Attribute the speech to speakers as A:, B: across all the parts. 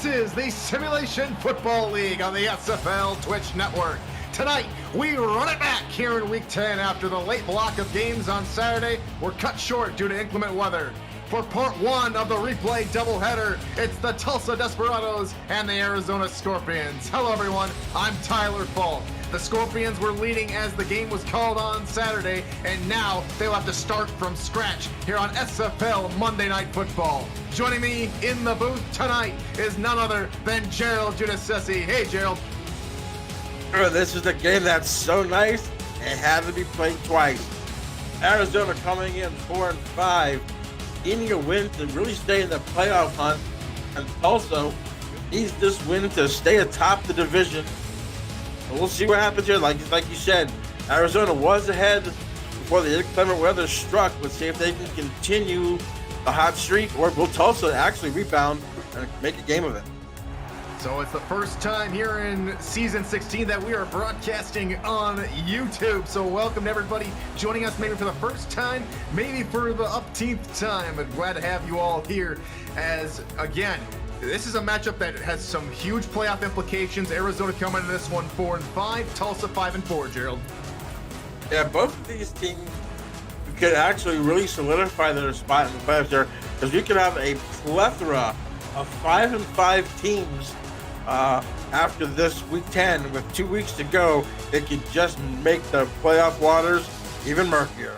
A: This is the Simulation Football League on the SFL Twitch Network. Tonight, we run it back here in Week 10 after the late block of games on Saturday were cut short due to inclement weather. For part one of the replay doubleheader, it's the Tulsa Desperados and the Arizona Scorpions. Hello, everyone. I'm Tyler Falk. The Scorpions were leading as the game was called on Saturday, and now they'll have to start from scratch here on SFL Monday Night Football. Joining me in the booth tonight is none other than Gerald Giudicelli. Hey, Gerald.
B: This is a game that's so nice, it had to be played twice. Arizona coming in 4-5, needing a win to really stay in the playoff hunt, and Tulsa needs this win to stay atop the division. And we'll see what happens here. Like you said, Arizona was ahead before the inclement weather struck. Let's see if they can continue the hot streak, or will Tulsa actually rebound and make a game of it.
A: So it's the first time here in Season 16 that we are broadcasting on YouTube. So welcome to everybody joining us maybe for the first time, maybe for the upteenth time. But glad to have you all here as, again, this is a matchup that has some huge playoff implications. Arizona coming into this one 4-5, Tulsa 5-4, Gerald.
B: Yeah, both of these teams could actually really solidify their spot in the playoffs here, because you could have a plethora of 5-5 teams after this Week 10 with 2 weeks to go. It could just make the playoff waters even murkier.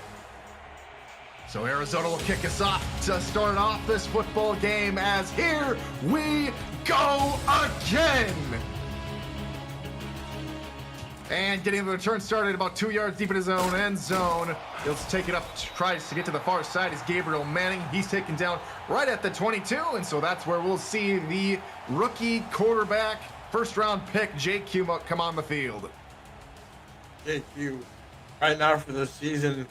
A: So Arizona will kick us off to start off this football game as here we go again. And getting the return started about 2 yards deep in his own end zone. He'll take it up, tries to get to the far side is Gabriel Manning. He's taken down right at the 22, and so that's where we'll see the rookie quarterback, first-round pick, JQ, come on the field.
B: JQ, right now for the season,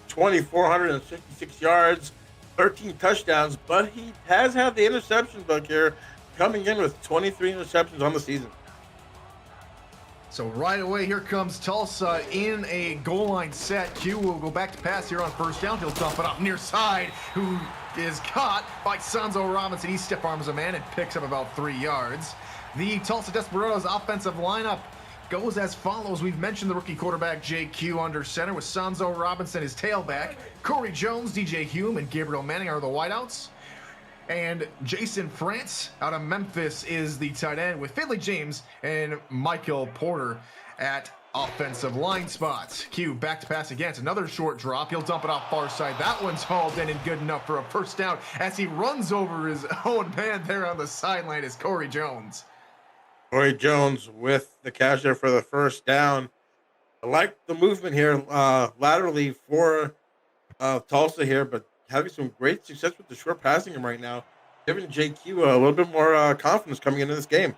B: 2,466 yards, 13 touchdowns, but he has had the interception book here, coming in with 23 interceptions on the season.
A: So right away, here comes Tulsa in a goal line set. Q will go back to pass here on first down. He'll dump it off near side, who is caught by Sanzo Robinson. He stiff arms a man and picks up about 3 yards. The Tulsa Desperados offensive lineup goes as follows. We've mentioned the rookie quarterback JQ under center with Sanzo Robinson as tailback. Corey Jones, DJ Hume, and Gabriel Manning are the wideouts. And Jason France out of Memphis is the tight end with Finley James and Michael Porter at offensive line spots. Q back to pass again. It's another short drop. He'll dump it off far side. That one's hauled in and good enough for a first down as he runs over his own man there on the sideline is Corey Jones.
B: Corey Jones with the catch there for the first down. I like the movement here laterally for Tulsa here, but having some great success with the short passing game right now, giving JQ a little bit more confidence coming into this game.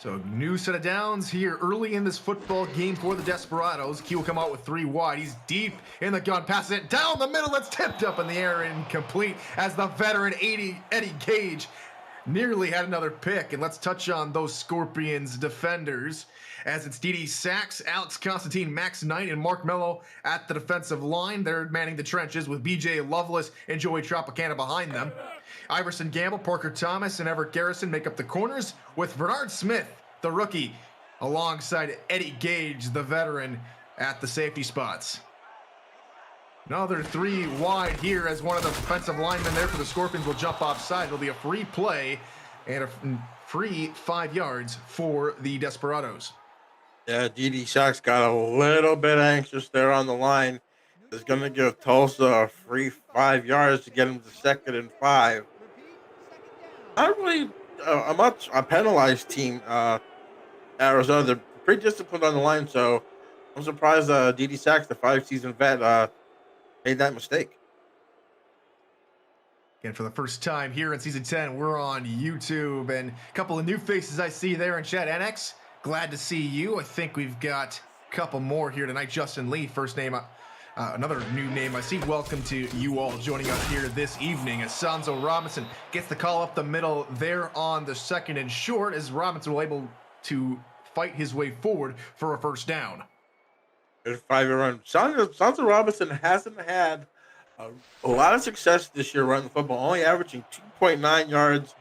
A: So new set of downs here early in this football game for the Desperados. Q will come out with 3 wide. He's deep in the gun, passes it down the middle. It's tipped up in the air, incomplete as the veteran Eddie Gage nearly had another pick. And let's touch on those Scorpions defenders, as it's D.D. Sachs, Alex Constantine, Max Knight, and Mark Mello at the defensive line. They're manning the trenches with B.J. Loveless and Joey Tropicana behind them. Iverson Gamble, Parker Thomas, and Everett Garrison make up the corners, with Bernard Smith, the rookie, alongside Eddie Gage, the veteran, at the safety spots. Another 3 wide here as one of the defensive linemen there for the Scorpions will jump offside. It'll be a free play and a free 5 yards for the Desperados.
B: Yeah, D.D. Sachs got a little bit anxious there on the line. Is going to give Tulsa a free 5 yards to get him to 2nd and 5. Not really a penalized team, Arizona. They're pretty disciplined on the line, so I'm surprised D.D. Sachs, the 5-season vet, made that mistake.
A: Again, for the first time here in Season 10, we're on YouTube, and a couple of new faces I see there in chat. NX, glad to see you. I think we've got a couple more here tonight. Justin Lee, first name, another new name I see. Welcome to you all joining us here this evening as Sanzo Robinson gets the call up the middle there on the 2nd and short, as Robinson will able to fight his way forward for a first down.
B: Good 5-yard run. Sanzo Robinson hasn't had A lot of success this year running the football, only averaging 2.9 yards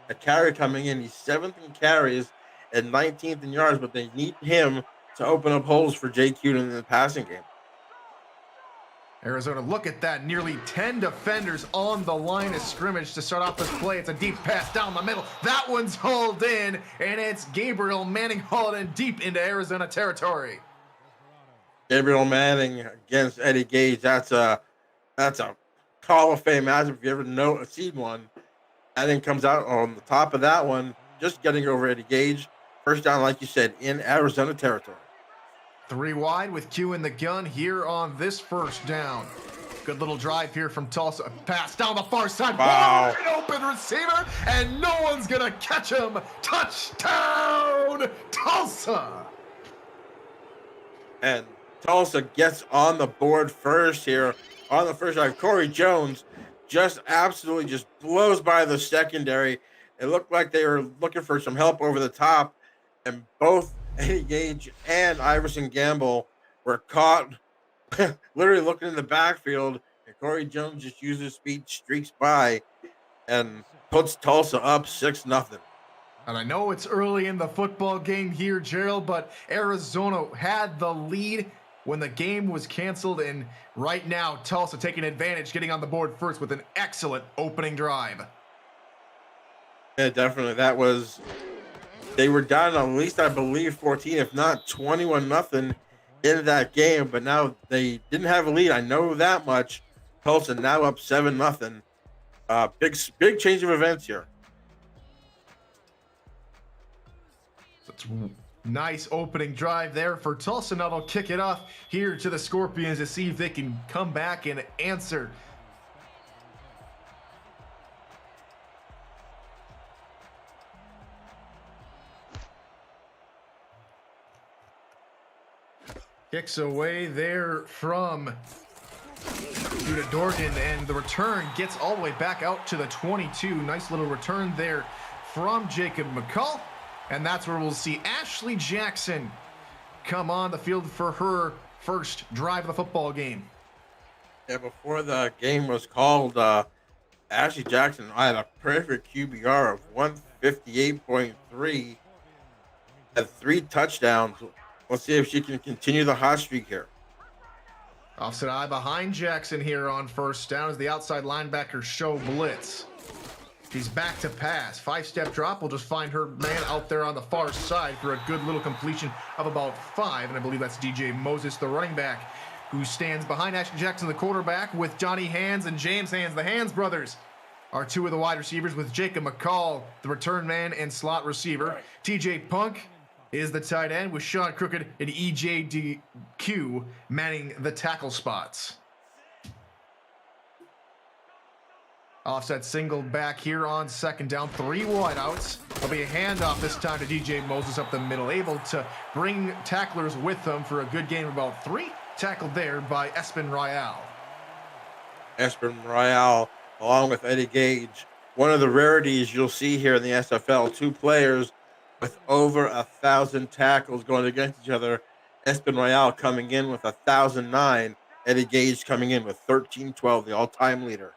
B: a carry coming in. He's 7th in carries and 19th in yards, but they need him to open up holes for JQ in the passing game.
A: Arizona, look at that. Nearly 10 defenders on the line of scrimmage to start off this play. It's a deep pass down the middle. That one's hauled in, and it's Gabriel Manning hauled in deep into Arizona territory.
B: Gabriel Manning against Eddie Gage. That's a Hall of Fame matchup if you ever seen one. Manning comes out on the top of that one, just getting over Eddie Gage. First down, like you said, in Arizona territory.
A: 3 wide with Q in the gun here on this first down. Good little drive here from Tulsa. Pass down the far side.
B: Wow.
A: Wide open receiver, and no one's going to catch him. Touchdown, Tulsa.
B: And Tulsa gets on the board first here on the first drive. Corey Jones just absolutely just blows by the secondary. It looked like they were looking for some help over the top, and both Eddie Gage and Iverson Gamble were caught literally looking in the backfield, and Corey Jones just uses speed, streaks by, and puts Tulsa up 6-0.
A: And I know it's early in the football game here, Gerald, but Arizona had the lead when the game was canceled, and right now Tulsa taking advantage, getting on the board first with an excellent opening drive.
B: Yeah, definitely. They were down at least, I believe, 14, if not 21-0 in that game, but now they didn't have a lead. I know that much. Tulsa now up 7-0. Big change of events here.
A: It's nice opening drive there for Tulsa. Now they'll kick it off here to the Scorpions to see if they can come back and answer. Kicks away there from Judah Dorgan, and the return gets all the way back out to the 22. Nice little return there from Jacob McCall. And that's where we'll see Ashley Jackson come on the field for her first drive of the football game.
B: Yeah, before the game was called, Ashley Jackson had a perfect QBR of 158.3, had 3 touchdowns. Let's see if she can continue the hot streak here.
A: Offset eye behind Jackson here on first down as the outside linebackers show blitz. She's back to pass. 5-step drop. We'll just find her man out there on the far side for a good little completion of about 5. And I believe that's DJ Moses, the running back, who stands behind Ashley Jackson, the quarterback, with Johnny Hands and James Hands. The Hands brothers are 2 of the wide receivers, with Jacob McCall, the return man and slot receiver. TJ Punk is the tight end, with Sean Crooked and EJDQ manning the tackle spots. Offset single back here on second down. 3 wideouts. There'll be a handoff this time to DJ Moses up the middle, able to bring tacklers with them for a good gain of about 3. Tackled there by Espen Royale.
B: Espen Royale, along with Eddie Gage, one of the rarities you'll see here in the SFL. 2 players with over 1,000 tackles going against each other. Espen Royale coming in with 1,009. Eddie Gage coming in with 1,312, the all-time leader.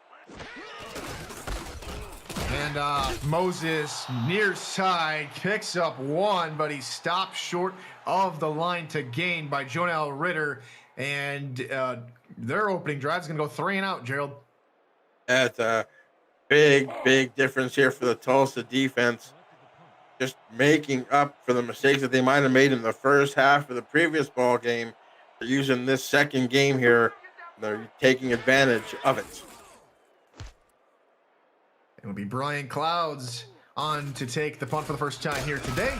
A: And Moses near side picks up 1, but he stopped short of the line to gain by Jonelle Ritter. And their opening drive is going to go 3 and out, Gerald.
B: That's a big difference here for the Tulsa defense. Just making up for the mistakes that they might have made in the first half of the previous ball game. They're using this second game here. They're taking advantage of it.
A: It'll be Brian Clouds on to take the punt for the first time here today.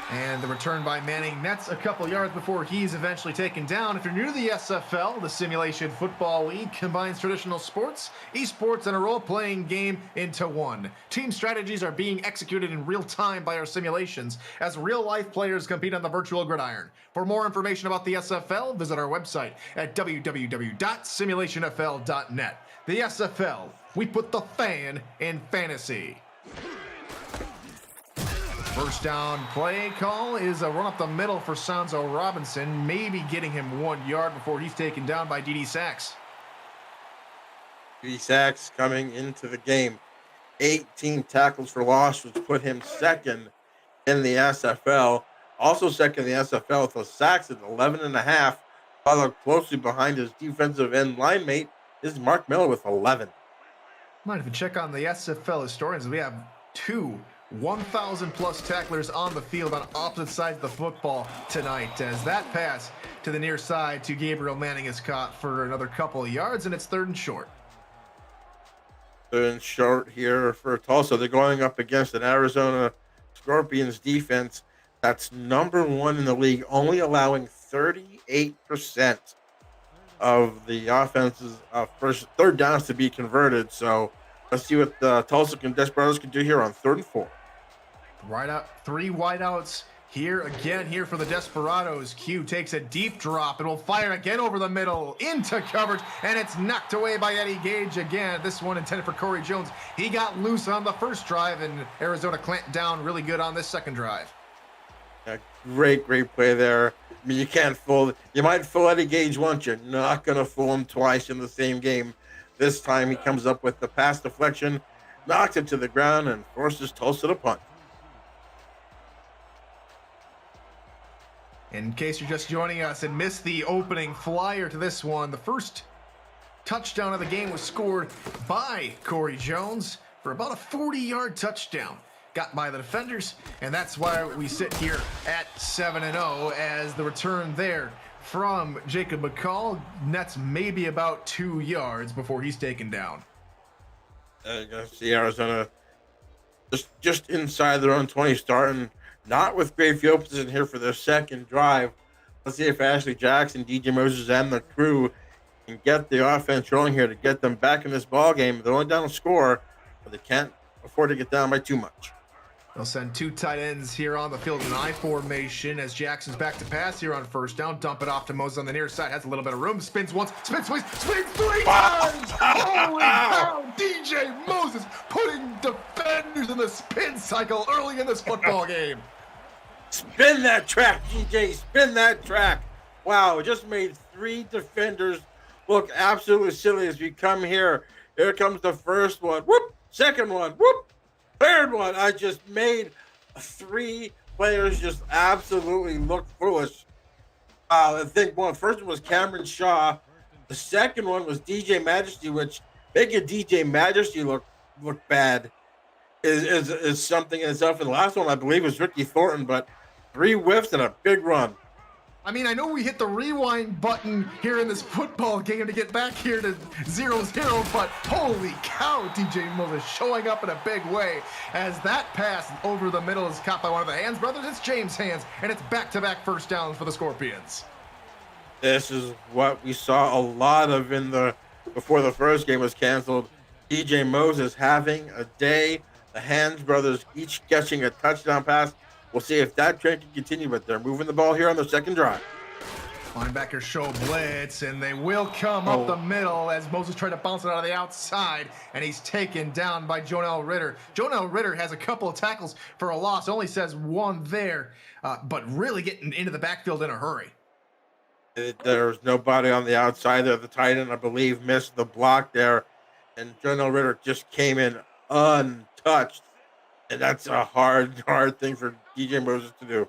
A: And the return by Manning nets a couple yards before he's eventually taken down. If you're new to the SFL, the Simulation Football League combines traditional sports, esports, and a role-playing game into one. Team strategies are being executed in real time by our simulations as real-life players compete on the virtual gridiron. For more information about the SFL, visit our website at www.simulationfl.net. The SFL, we put the fan in fantasy. First down play call is a run up the middle for Sanzo Robinson, maybe getting him 1 yard before he's taken down by D.D. Sachs.
B: 3 sacks coming into the game. 18 tackles for loss, which put him second in the SFL. Also second in the SFL with those sacks at 11 and a half, followed closely behind his defensive end line mate is Mark Miller with 11.
A: Might even check on the SFL historians. We have two 1,000 plus tacklers on the field on opposite sides of the football tonight, as that pass to the near side to Gabriel Manning is caught for another couple of yards, and it's 3rd and short.
B: 3rd and short here for Tulsa. They're going up against an Arizona Scorpions defense that's number 1 in the league, only allowing 38% of the offense's first 3rd downs to be converted. So let's see what the Tulsa Desperados can do here on 3rd and 4.
A: Right out, 3 wideouts here again here for the Desperados. Q takes a deep drop and will fire again over the middle into coverage, and it's knocked away by Eddie Gage again. This one intended for Corey Jones. He got loose on the first drive, and Arizona clamped down really good on this second drive.
B: Yeah, great play there. I mean, you might fool Eddie Gage once, you're not going to fool him twice in the same game. This time he comes up with the pass deflection, knocks it to the ground, and forces Tulsa to punt.
A: In case you're just joining us and missed the opening flyer to this one, the first touchdown of the game was scored by Corey Jones for about a 40-yard touchdown. Got by the defenders, and that's why we sit here at 7-0 as the return there from Jacob McCall nets maybe about 2 yards before he's taken down.
B: You're going to see Arizona just inside their own 20, starting not with great field position here for their second drive. Let's see if Ashley Jackson, DJ Moses, and the crew can get the offense rolling here to get them back in this ball game. They're only down a score, but they can't afford to get down by too much.
A: They'll send 2 tight ends here on the field in an I formation as Jackson's back to pass here on 1st down. Dump it off to Moses on the near side. Has a little bit of room. Spins once, spins twice, spins 3 times! Holy cow! DJ Moses putting defenders in the spin cycle early in this football game.
B: Spin that track, DJ. Spin that track. Wow, it just made 3 defenders look absolutely silly as we come here. Here comes the first one. Whoop! Second one. Whoop! 3rd one. I just made 3 players just absolutely look foolish. I think first one was Cameron Shaw. The second one was DJ Majesty, which making DJ Majesty look bad is something in itself. And the last one, I believe, was Ricky Thornton, but 3 whiffs and a big run.
A: I mean, I know we hit the rewind button here in this football game to get back here to 0-0, but holy cow, DJ Moses showing up in a big way as that pass over the middle is caught by one of the Hands brothers. It's James Hands, and it's back-to-back first downs for the Scorpions.
B: This is what we saw a lot of before the first game was canceled. DJ Moses having a day. The Hands brothers each catching a touchdown pass. We'll see if that trend can continue, but they're moving the ball here on the second drive.
A: Linebackers show blitz, and they will come up the middle as Moses tried to bounce it out of the outside, and he's taken down by Jonell Ritter. Jonell Ritter has a couple of tackles for a loss, only says 1 there, but really getting into the backfield in a hurry.
B: There's nobody on the outside there. The tight end, I believe, missed the block there, and Jonell Ritter just came in untouched. And that's a hard thing for DJ Moses to do.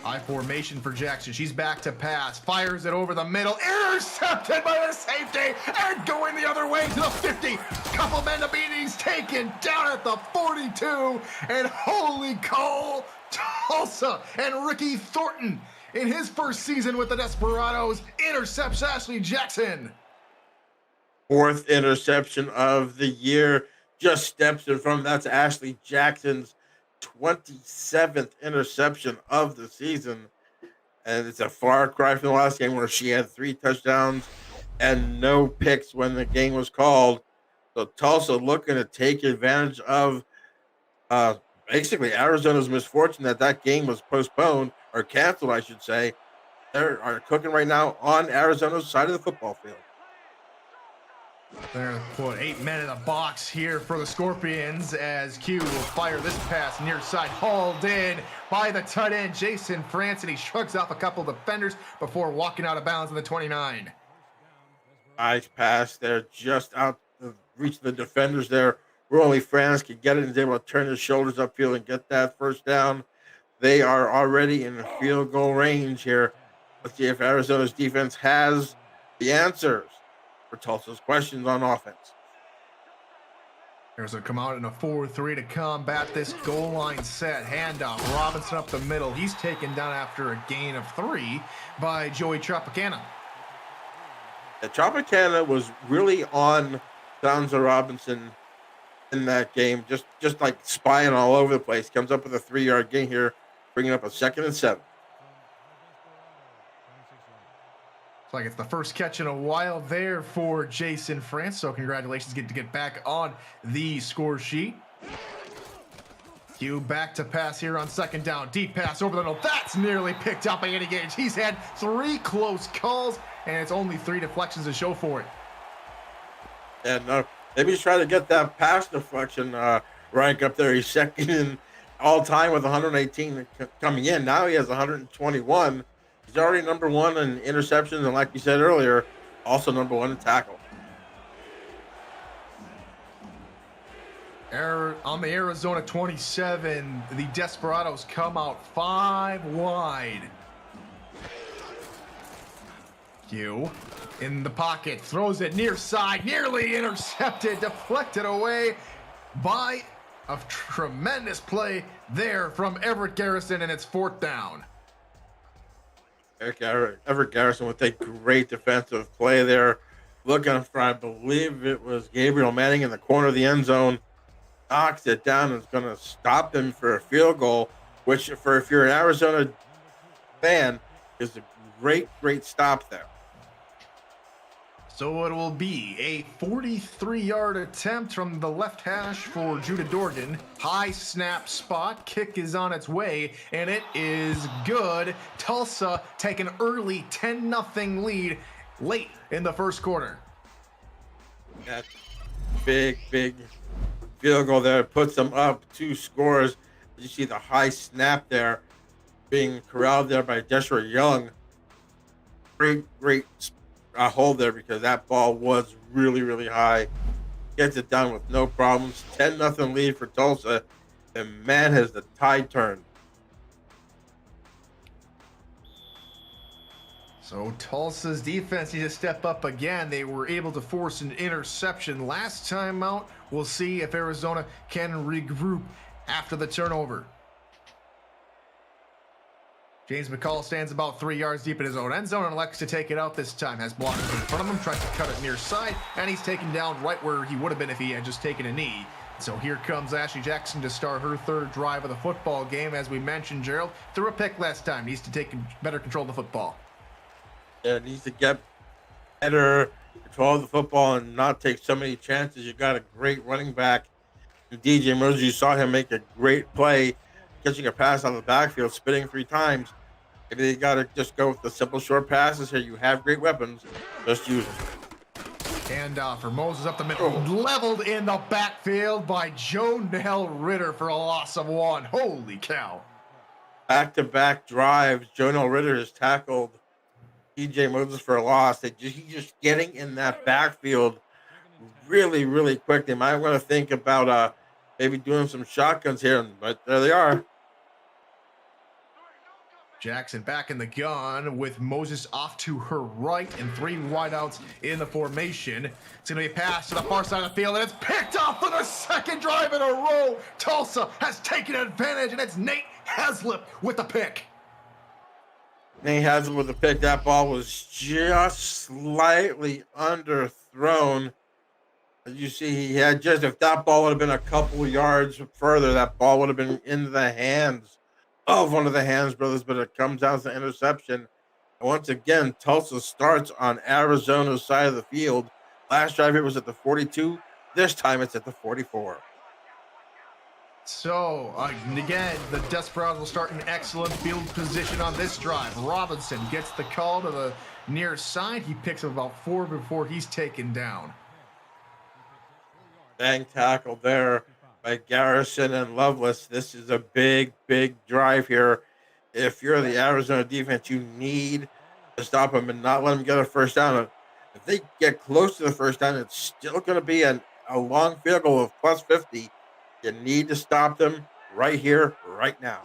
A: I formation for Jackson. She's back to pass. Fires it over the middle. Intercepted by the safety. And going the other way to the 50. Couple men to beat. He's taken down at the 42. And holy cow, Tulsa and Ricky Thornton in his first season with the Desperados intercepts Ashley Jackson.
B: 4th interception of the year. Just steps in front. That's Ashley Jackson's 27th interception of the season. And it's a far cry from the last game where she had 3 touchdowns and no picks when the game was called. So Tulsa looking to take advantage of basically Arizona's misfortune that game was postponed or canceled, I should say. They are cooking right now on Arizona's side of the football field.
A: They're put 8 men in the box here for the Scorpions as Q will fire this pass near side, hauled in by the tight end Jason France, and he shrugs off a couple defenders before walking out of bounds in the 29.
B: Nice pass there, just out of reach of the defenders there. Where only France could get it and is able to turn his shoulders upfield and get that first down. They are already in field goal range here. Let's see if Arizona's defense has the answers for Tulsa's questions on offense.
A: There's a come out in a 4-3 to combat this goal line set. Handoff. Robinson up the middle. He's taken down after a gain of 3 by Joey Tropicana.
B: Yeah, Tropicana was really on Donza Robinson in that game, just like spying all over the place. Comes up with a 3-yard gain here, bringing up a 2nd and 7.
A: It's like it's the first catch in a while there for Jason France. So congratulations, get to get back on the score sheet. Hugh back to pass here on 2nd down. Deep pass over the middle. That's nearly picked up by Eddie Gage. He's had 3 close calls, and it's only 3 deflections to show for it.
B: And maybe he's trying to get that pass deflection rank up there. He's 2nd in all time with 118 coming in. Now he has 121. He's already number 1 in interceptions, and like you said earlier, also number 1 in tackle.
A: On the Arizona 27, the Desperados come out 5 wide. Hugh in the pocket, throws it near side, nearly intercepted, deflected away by a tremendous play there from Everett Garrison, and it's 4th down.
B: Everett Garrison with a great defensive play there. Looking for, I believe it was Gabriel Manning in the corner of the end zone. Knocks it down and is going to stop him for a field goal, which, if you're an Arizona fan, is a great stop there.
A: So it will be a 43-yard attempt from the left hash for Judah Dorgan. High snap spot. Kick is on its way, and it is good. Tulsa take an early 10-0 lead late in the first quarter.
B: That big field goal there puts them up 2 scores. You see the high snap there being corralled there by Desiree Young. Great hold there because that ball was really high. Gets it done with no problems. 10-0 lead for Tulsa. And man, has the tide turned.
A: So Tulsa's defense needs to step up again. They were able to force an interception last time out. We'll see if Arizona can regroup after the turnover. James McCall stands about 3 yards deep in his own end zone and elects to take it out this time. Has blockers in front of him, tries to cut it near side, and he's taken down right where he would have been if he had just taken a knee. So here comes Ashley Jackson to start her 3rd drive of the football game. As we mentioned, Gerald threw a pick last time. Needs to take better control of the football.
B: Yeah, it needs to get better control of the football and not take so many chances. You got a great running back. DJ Moses, you saw him make a great play, catching a pass out of the backfield, spinning 3 times. If you got to just go with the simple short passes here, you have great weapons. Just use them.
A: Handoff for Moses up the middle. Leveled in the backfield by Jonell Ritter for a loss of 1. Holy cow.
B: Back-to-back drives. Jonell Ritter has tackled DJ Moses for a loss. He's just getting in that backfield really quick. They might want to think about maybe doing some shotguns here, but there they are.
A: Jackson back in the gun with Moses off to her right and 3 wideouts in the formation. It's going to be a pass to the far side of the field, and it's picked off for the 2nd drive in a row. Tulsa has taken advantage, and it's Nate Haslip with the pick.
B: Nate Haslip with the pick. That ball was just slightly underthrown. As you see, he had just, if that ball would have been a couple yards further, that ball would have been in the hands of one of the Hands brothers, but it comes down to interception. And once again, Tulsa starts on Arizona's side of the field. Last drive, it was at the 42. This time, it's at the 44.
A: So, again, the Desperados will start in excellent field position on this drive. Robinson gets the call to the near side. He picks up about 4 before he's taken down.
B: Bang tackle there by Garrison and Lovelace. This is a big drive here. If you're the Arizona defense, you need to stop them and not let them get a first down. If they get close to the first down, it's still going to be a long field goal of plus 50. You need to stop them right here, right now.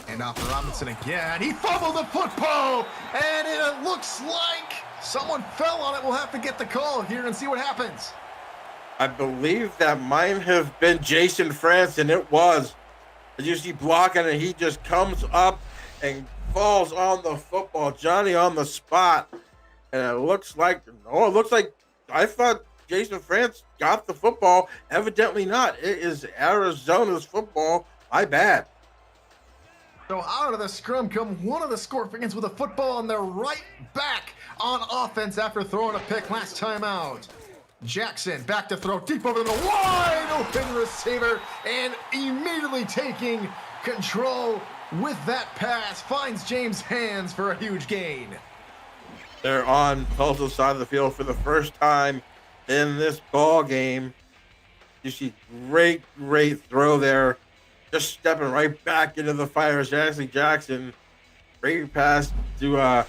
A: And off to Robinson again. He fumbled the football, and it looks like someone fell on it. We'll have to get the call here and see what happens.
B: I believe that might have been Jason France, and it was. As you see blocking, and he just comes up and falls on the football. Johnny on the spot. And it looks like I thought Jason France got the football. Evidently not. It is Arizona's football. My bad.
A: So out of the scrum come one of the Scorpions with a football on their right back on offense after throwing a pick last time out. Jackson back to throw deep over the middle, wide open receiver, and immediately taking control with that pass, finds James' hands for a huge gain.
B: They're on Tulsa's side of the field for the first time in this ball game. You see great throw there. Just stepping right back into the fire is Ashley Jackson. Great pass to, I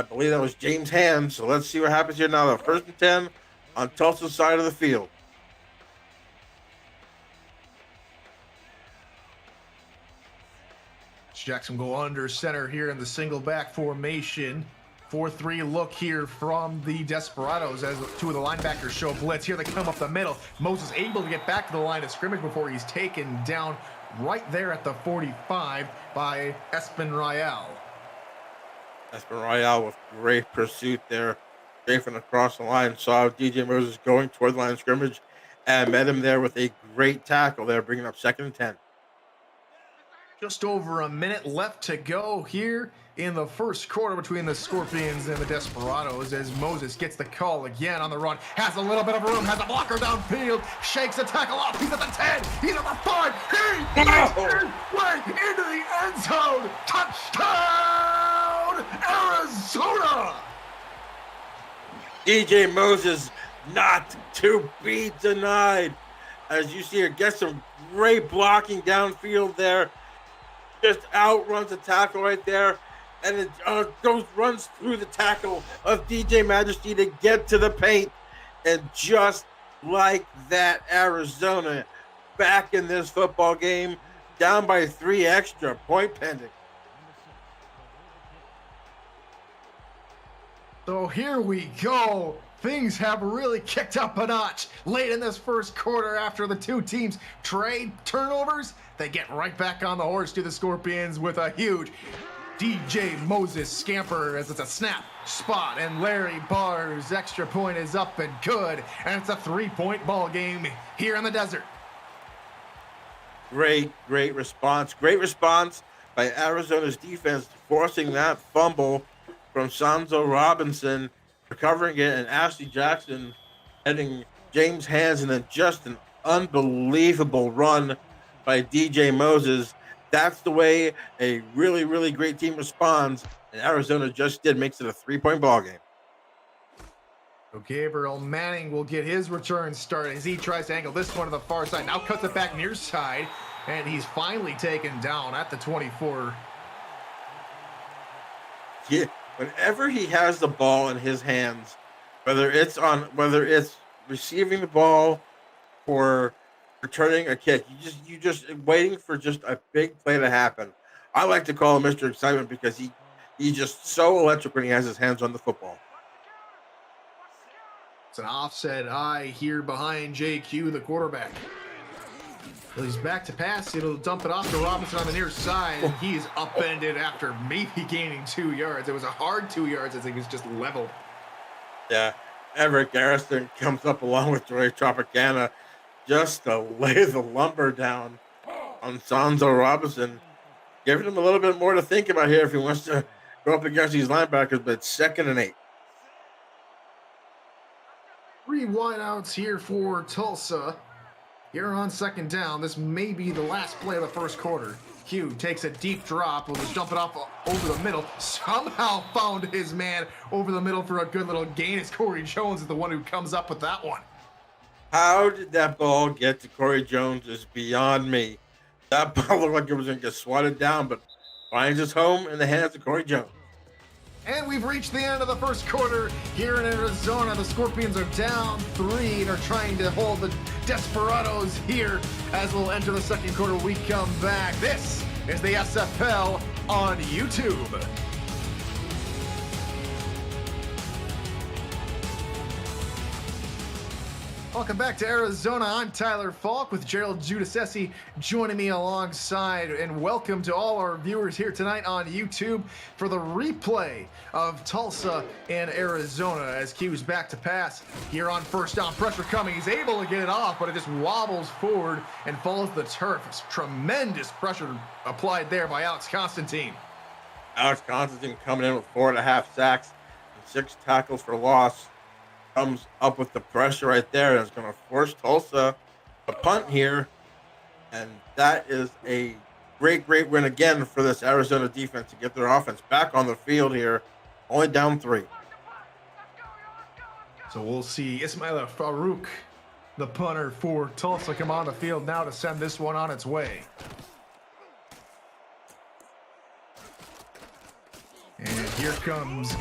B: believe that was James' hands. So let's see what happens here now. The 1st and 10 on Tulsa's side of the field.
A: Jackson go under center here in the single back formation. 4-3 look here from the Desperados as two of the linebackers show blitz. Here they come up the middle. Moses able to get back to the line of scrimmage before he's taken down right there at the 45 by Espen Royale.
B: Espen Royale with great pursuit there. Strafing across the line. Saw DJ Moses going toward the line of scrimmage and met him there with a great tackle there, bringing up 2nd and 10.
A: Just over a minute left to go here in the first quarter between the Scorpions and the Desperados as Moses gets the call again on the run. Has a little bit of room, has a blocker downfield, shakes the tackle off. He's at the 10, he's at the 5. He makes his way into the end zone. Touchdown, Arizona!
B: DJ Moses not to be denied. As you see here, gets some great blocking downfield there. Just outruns the tackle right there, and it runs through the tackle of DJ Majesty to get to the paint. And just like that, Arizona back in this football game, down by 3 extra, point pending.
A: So here we go. Things have really kicked up a notch late in this first quarter after the two teams trade turnovers. They get right back on the horse to the Scorpions with a huge DJ Moses scamper as it's a snap, spot, and Larry Barr's extra point is up and good. And it's a 3-point ball game here in the desert.
B: Great response. Great response by Arizona's defense, forcing that fumble from Sanzo Robinson, recovering it, and Ashley Jackson heading James' hands, and then just an unbelievable run by DJ Moses. That's the way a really great team responds, and Arizona just makes it a 3-point ball game.
A: So Gabriel Manning will get his return started as he tries to angle this one to the far side. Now cuts it back near side, and he's finally taken down at the 24.
B: Yeah, whenever he has the ball in his hands, whether it's receiving the ball or returning a kick, you just waiting for just a big play to happen. I like to call him Mr. Excitement because he's just so electric when he has his hands on the football.
A: It's an offset eye here behind JQ, the quarterback. Well, he's back to pass. He'll dump it off to Robinson on the near side. And he's upended after maybe gaining 2 yards. It was a hard 2 yards as he was just leveled.
B: Yeah, Everett Garrison comes up along with Joy Tropicana just to lay the lumber down on Sanzo Robinson, giving him a little bit more to think about here if he wants to go up against these linebackers, but 2nd and 8.
A: 3 wideouts here for Tulsa. Here on 2nd down, this may be the last play of the first quarter. Hugh takes a deep drop, will just dump it off over the middle. Somehow found his man over the middle for a good little gain as Corey Jones is the one who comes up with that one.
B: How did that ball get to Corey Jones is beyond me. That ball looked like it was going to get swatted down, but finds its home in the hands of Corey Jones.
A: And we've reached the end of the first quarter here in Arizona. The Scorpions are down 3 and are trying to hold the Desperados here as we'll enter the second quarter. We come back. This is the SFL on YouTube. Welcome back to Arizona. I'm Tyler Falk with Gerald Giudice joining me alongside, and welcome to all our viewers here tonight on YouTube for the replay of Tulsa and Arizona as Q's back to pass here on first down. Pressure coming. He's able to get it off, but it just wobbles forward and falls to the turf. It's tremendous pressure applied there by Alex Constantine.
B: Alex Constantine coming in with 4.5 sacks and 6 tackles for loss. Comes up with the pressure right there, and it's going to force Tulsa a punt here. And that is a great win again for this Arizona defense to get their offense back on the field here, only down 3.
A: So we'll see Ismaila Farouk, the punter for Tulsa, come on the field now to send this one on its way. And here comes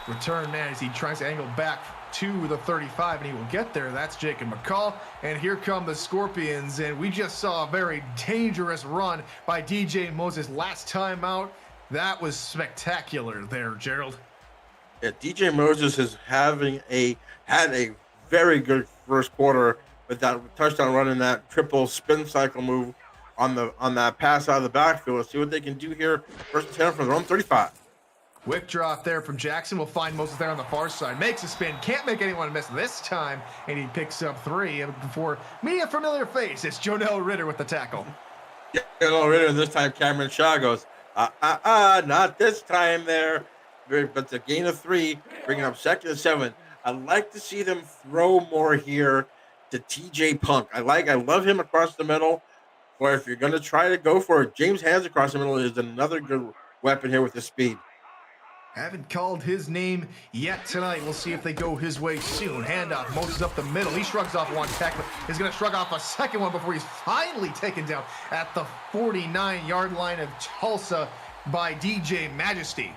A: return man as he tries to angle back to the 35, and he will get there. That's Jacob McCall. And here come the Scorpions, and we just saw a very dangerous run by DJ Moses last time out. That was spectacular there, Gerald.
B: Yeah, DJ Moses is had a very good first quarter with that touchdown run and that triple spin cycle move on that pass out of the backfield. Let's see what they can do here. First and 10 from their own 35.
A: Quick drop there from Jackson. We'll find Moses there on the far side. Makes a spin. Can't make anyone miss this time. And he picks up 3. Before me, a familiar face. It's Jonell Ritter with the tackle.
B: Yeah, Jonell Ritter. And this time Cameron Shaw goes, not this time there. But it's a gain of 3, bringing up 2nd and 7. I'd like to see them throw more here to TJ Punk. I love him across the middle. Or if you're going to try to go for it, James Hands across the middle is another good weapon here with the speed.
A: Haven't called his name yet tonight. We'll see if they go his way soon. Handoff, Moses up the middle. He shrugs off one tackle. He's going to shrug off a second one before he's finally taken down at the 49-yard line of Tulsa by DJ Majesty.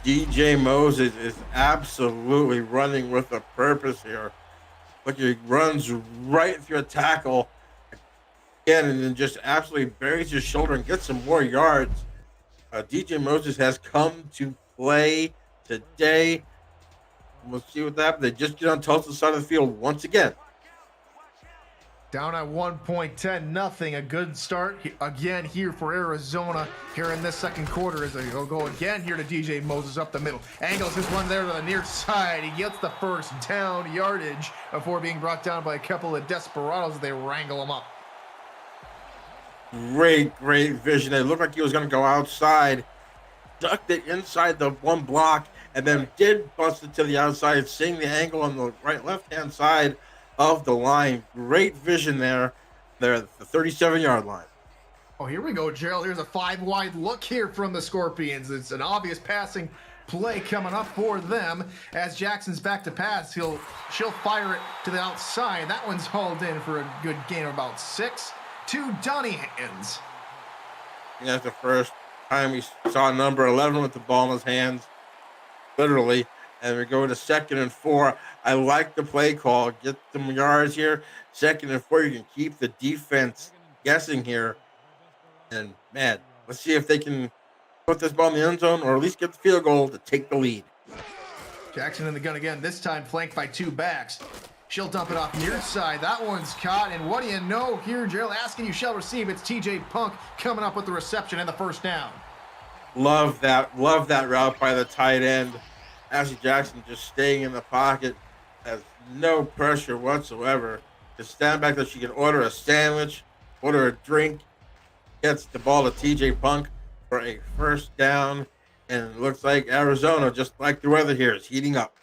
B: DJ Moses is absolutely running with a purpose here. Look, he runs right through a tackle again and then just absolutely buries his shoulder and gets some more yards. DJ Moses has come to play today. We'll see what happens. They just get on Tulsa's side of the field once again.
A: Down at 1.10-0. A good start again here for Arizona here in this second quarter as they'll go again here to DJ Moses up the middle. Angles his one there to the near side. He gets the first down yardage before being brought down by a couple of Desperados as they wrangle him up.
B: Great vision. It looked like he was going to go outside, ducked it inside the one block, and then did bust it to the outside, seeing the angle on the left-hand side of the line. Great vision there at the 37-yard line.
A: Oh, here we go, Gerald. Here's a 5-wide look here from the Scorpions. It's an obvious passing play coming up for them as Jackson's back to pass. She'll fire it to the outside. That one's hauled in for a good gain of about 6. To Donnie Hands.
B: And that's the first time we saw number 11 with the ball in his hands, literally. And we go to 2nd and 4. I like the play call. Get some yards here. 2nd and 4. You can keep the defense guessing here. And man, let's see if they can put this ball in the end zone or at least get the field goal to take the lead.
A: Jackson in the gun again. This time flanked by 2 backs. She'll dump it off near side. That one's caught. And what do you know here, Gerald? Asking you shall receive. It's TJ Punk coming up with the reception and the first down.
B: Love that route by the tight end. Ashley Jackson just staying in the pocket. Has no pressure whatsoever. Just stand back there. She can order a sandwich, order a drink. Gets the ball to TJ Punk for a first down. And it looks like Arizona, just like the weather here, is heating up.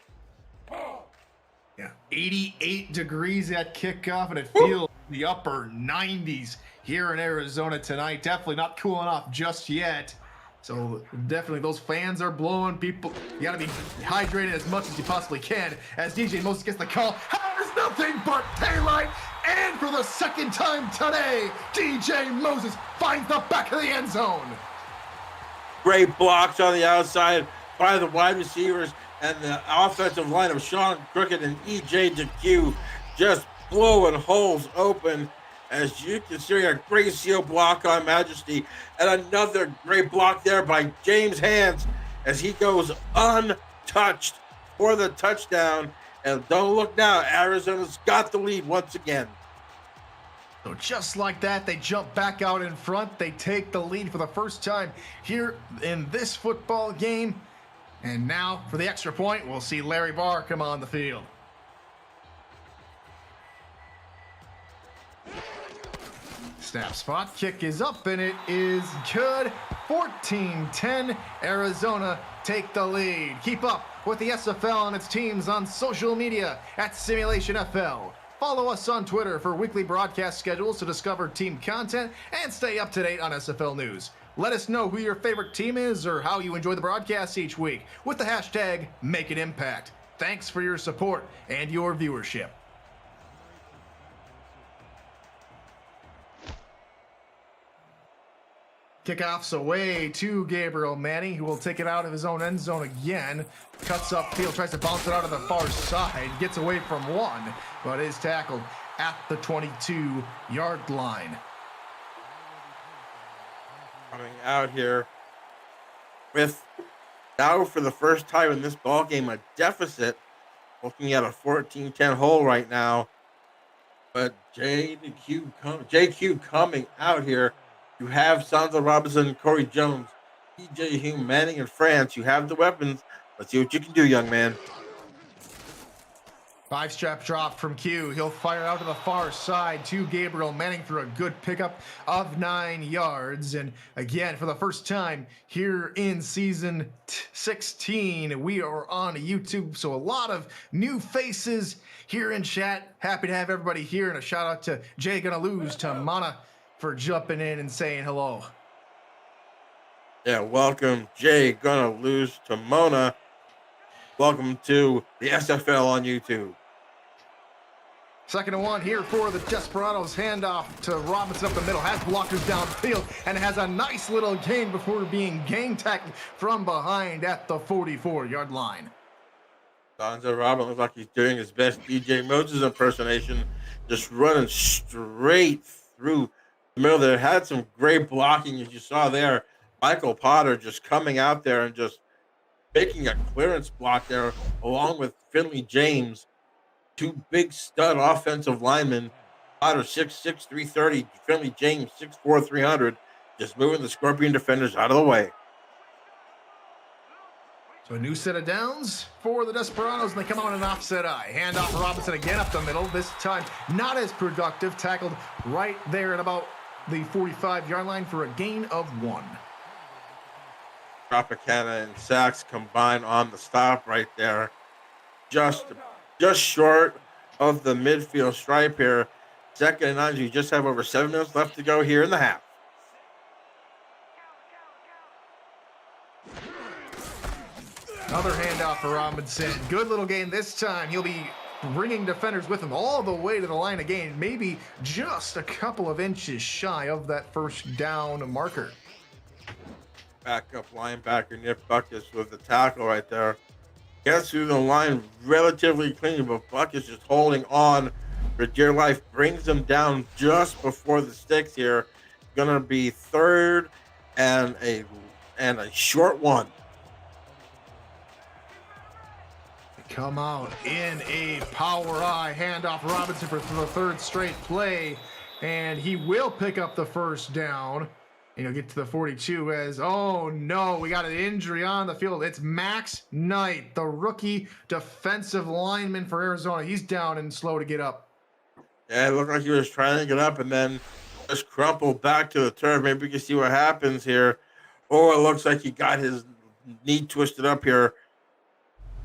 A: Yeah, 88 degrees at kickoff, and it feels the upper 90s here in Arizona tonight. Definitely not cooling off just yet. So definitely those fans are blowing. People, you got to be hydrated as much as you possibly can as DJ Moses gets the call. Has nothing but daylight. And for the second time today, DJ Moses finds the back of the end zone.
B: great blocks on the outside by the wide receivers, and the offensive line of Sean Crooked and EJ DeQ just blowing holes open. As you can see, a great seal block on Majesty, and another great block there by James Hands as he goes untouched for the touchdown. And don't look now, Arizona's got the lead once again.
A: So just like that, they jump back out in front. They take the lead for the first time here in this football game. And now for the extra point, we'll see Larry Barr come on the field. Snap spot, kick is up, and it is good. 14-10, Arizona take the lead. Keep up with the SFL and its teams on social media at Simulationfl. Follow us on Twitter for weekly broadcast schedules to discover team content and stay up to date on SFL news. Let us know who your favorite team is or how you enjoy the broadcasts each week with the hashtag #MakeItImpact. Thanks for your support and your viewership. Kickoffs away to Gabriel Manning, who will take it out of his own end zone again. Cuts upfield, tries to bounce it out of the far side, gets away from one, but is tackled at the 22-yard line.
B: Coming out here with now for the first time in this ball game a deficit, looking at a 14-10 hole right now. But JQ coming out here. You have Sandra Robinson, Corey Jones, TJ Hume, Manning, and France. You have the weapons. Let's see what you can do, young man.
A: 5-step drop from Q. He'll fire out to the far side to Gabriel Manning for a good pickup of 9 yards. And again, for the first time here in season 16, we are on YouTube. So a lot of new faces here in chat. Happy to have everybody here. And a shout out to Jay Gonna Lose, to Mana, for jumping in and saying hello.
B: Yeah, welcome, Jay. Gonna lose to Mona. Welcome to the SFL on YouTube.
A: 2nd and 1 here for the Desperados. Handoff to Robinson up the middle. Has blockers downfield and has a nice little gain before being gang tackled from behind at the 44-yard line.
B: Donzo Robin looks like he's doing his best DJ Moses impersonation, just running straight through the middle there. Had some great blocking, as you saw there. Michael Potter just coming out there and just making a clearance block there, along with Finley James, two big stud offensive linemen. Potter 6'6", 330. Finley James 6'4", 300. Just moving the Scorpion defenders out of the way.
A: So a new set of downs for the Desperados, and they come out an offset eye. Handoff to Robinson again up the middle. This time not as productive. Tackled right there at about the 45-yard line for a gain of 1.
B: Tropicana and Sachs combine on the stop right there. Just short of the midfield stripe here. 2nd and 9. You just have over 7 minutes left to go here in the half.
A: Another handoff for Robinson. Good little gain this time. He'll be bringing defenders with him all the way to the line of gain. Maybe just a couple of inches shy of that first down marker.
B: Backup linebacker Nick Buckus with the tackle right there. Gets through the line relatively clean, but Buckus just holding on for dear life. Brings him down just before the sticks here. Gonna be 3rd and a short one.
A: Come out in a power eye. Handoff Robinson for the 3rd straight play. And he will pick up the first down. And he'll get to the 42 as, oh no, we got an injury on the field. It's Max Knight, the rookie defensive lineman for Arizona. He's down and slow to get up.
B: Yeah, it looked like he was trying to get up and then just crumpled back to the turf. Maybe we can see what happens here. Or it looks like he got his knee twisted up here.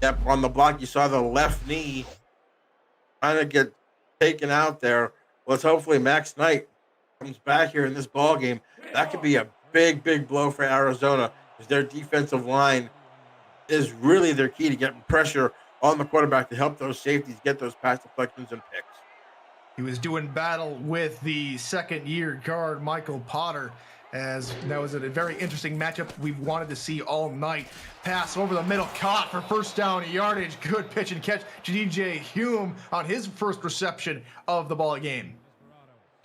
B: Yep, on the block, you saw the left knee trying to get taken out there. Well, it's hopefully Max Knight comes back here in this ball game. That could be a big, big blow for Arizona, because their defensive line is really their key to getting pressure on the quarterback to help those safeties get those pass deflections and picks.
A: He was doing battle with the 2nd-year guard, Michael Potter, as that was a very interesting matchup we've wanted to see all night. Pass over the middle, caught for first down yardage. Good pitch and catch to DJ Hume on his first reception of the ball game.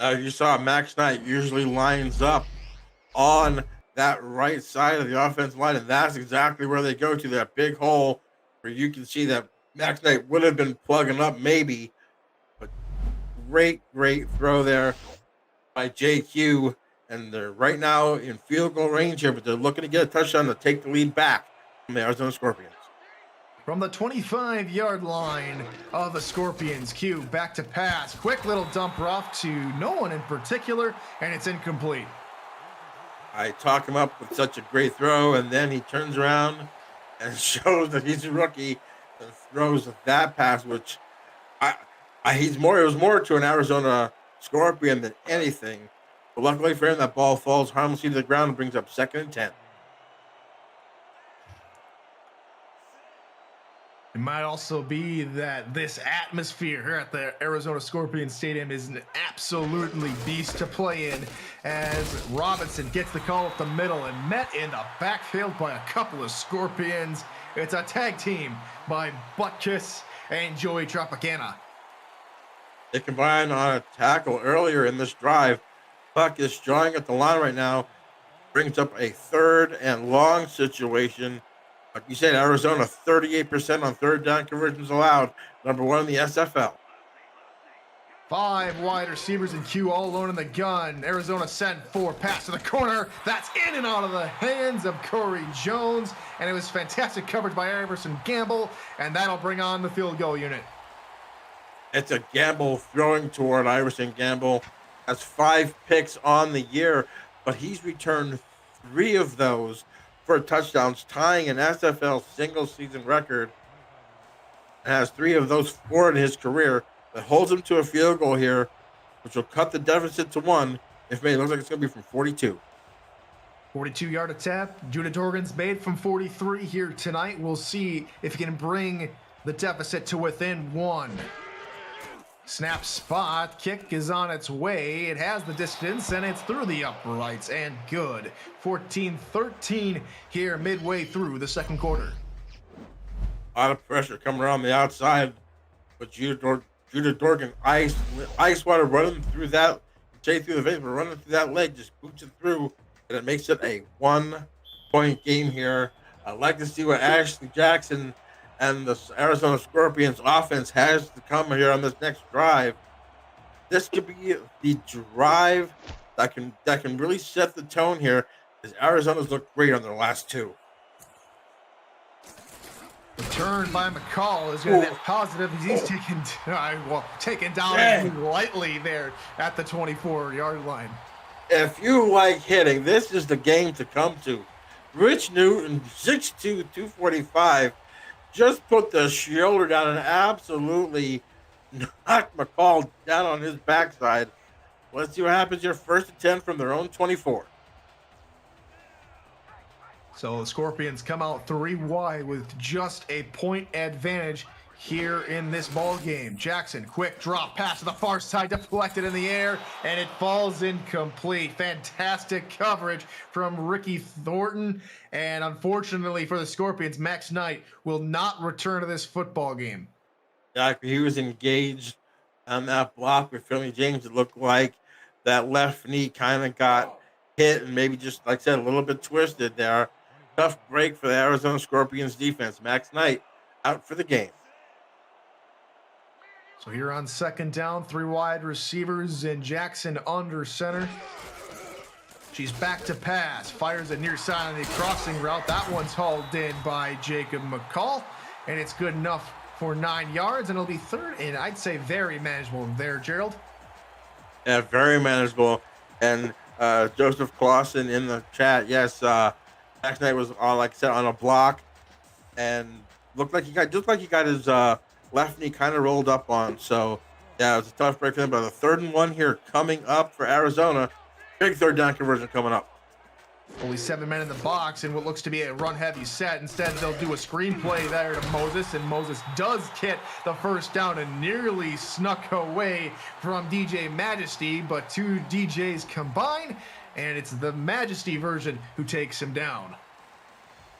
B: You saw Max Knight usually lines up on that right side of the offensive line, and that's exactly where they go to, that big hole where you can see that Max Knight would have been plugging up maybe, but great throw there by JQ. And they're right now in field goal range here, but they're looking to get a touchdown to take the lead back from the Arizona Scorpions.
A: From the 25-yard line of the Scorpions, Q back to pass. Quick little dump off to no one in particular, and it's incomplete.
B: I talk him up with such a great throw, and then he turns around and shows that he's a rookie and throws that pass, which it was more to an Arizona Scorpion than anything. But luckily for him, that ball falls harmlessly to the ground and brings up 2nd and 10.
A: It might also be that this atmosphere here at the Arizona Scorpion Stadium is an absolutely beast to play in, as Robinson gets the call up the middle and met in the backfield by a couple of Scorpions. It's a tag team by Butkus and Joey Tropicana.
B: They combined on a tackle earlier in this drive. Buck is drawing at the line right now, brings up a 3rd and long situation. Like you said, Arizona 38% on 3rd down conversions allowed, number 1 in the SFL.
A: 5 wide receivers and Q all alone in the gun. Arizona sent 4, pass to the corner. That's in and out of the hands of Corey Jones, and it was fantastic coverage by Iverson Gamble, and that'll bring on the field goal unit.
B: It's a Gamble throwing toward Iverson Gamble. Has 5 picks on the year, but he's returned 3 of those for touchdowns, tying an SFL single season record, and has 3 of those 4 in his career. That holds him to a field goal here, which will cut the deficit to 1. If it looks like it's going to be from 42.
A: 42-yard attempt. Judah Dorgan's made from 43 here tonight. We'll see if he can bring the deficit to within 1. Snap spot, kick is on its way. It has the distance, and it's through the uprights, and good. 14-13 here midway through the second quarter.
B: A lot of pressure coming around the outside, but Judah Dorgan ice water running through that, Jay through the vein, but running through that leg, just boots it through, and it makes it a 1-point game here. I'd like to see what Ashley Jackson and the Arizona Scorpions offense has to come here on this next drive. This could be the drive that can really set the tone here, as Arizona's looked great on their last 2.
A: The turn by McCall is going to be positive. He's taken down lightly there at the 24-yard line.
B: If you like hitting, this is the game to come to. Rich Newton, 6'2", 245, just put the shoulder down and absolutely knocked McCall down on his backside. Let's see what happens here. 1st and 10 from their own 24.
A: So the Scorpions come out 3 wide with just a point advantage here in this ball game. Jackson, quick drop pass to the far side, deflected in the air, and it falls incomplete. Fantastic coverage from Ricky Thornton, and unfortunately for the Scorpions, Max Knight will not return to this football game.
B: Yeah, he was engaged on that block with Philly James. It looked like that left knee kind of got hit and maybe just, like I said, a little bit twisted there. Tough break for the Arizona Scorpions defense. Max Knight out for the game.
A: So here on 2nd down, 3 wide receivers and Jackson under center. She's back to pass, fires it near side on the crossing route. That one's hauled in by Jacob McCall, and it's good enough for 9 yards, and it'll be 3rd, and I'd say very manageable there, Gerald.
B: Yeah, very manageable. And Joseph Clausen in the chat, yes, Max Knight was on, like I said, on a block, and looked like he got his left knee kind of rolled up on. So yeah, it was a tough break for them. But the 3rd and 1 here coming up for Arizona. Big 3rd down conversion coming up.
A: Only 7 men in the box in what looks to be a run-heavy set. Instead, they'll do a screenplay there to Moses, and Moses does get the 1st down and nearly snuck away from DJ Majesty, but 2 DJs combine, and it's the Majesty version who takes him down.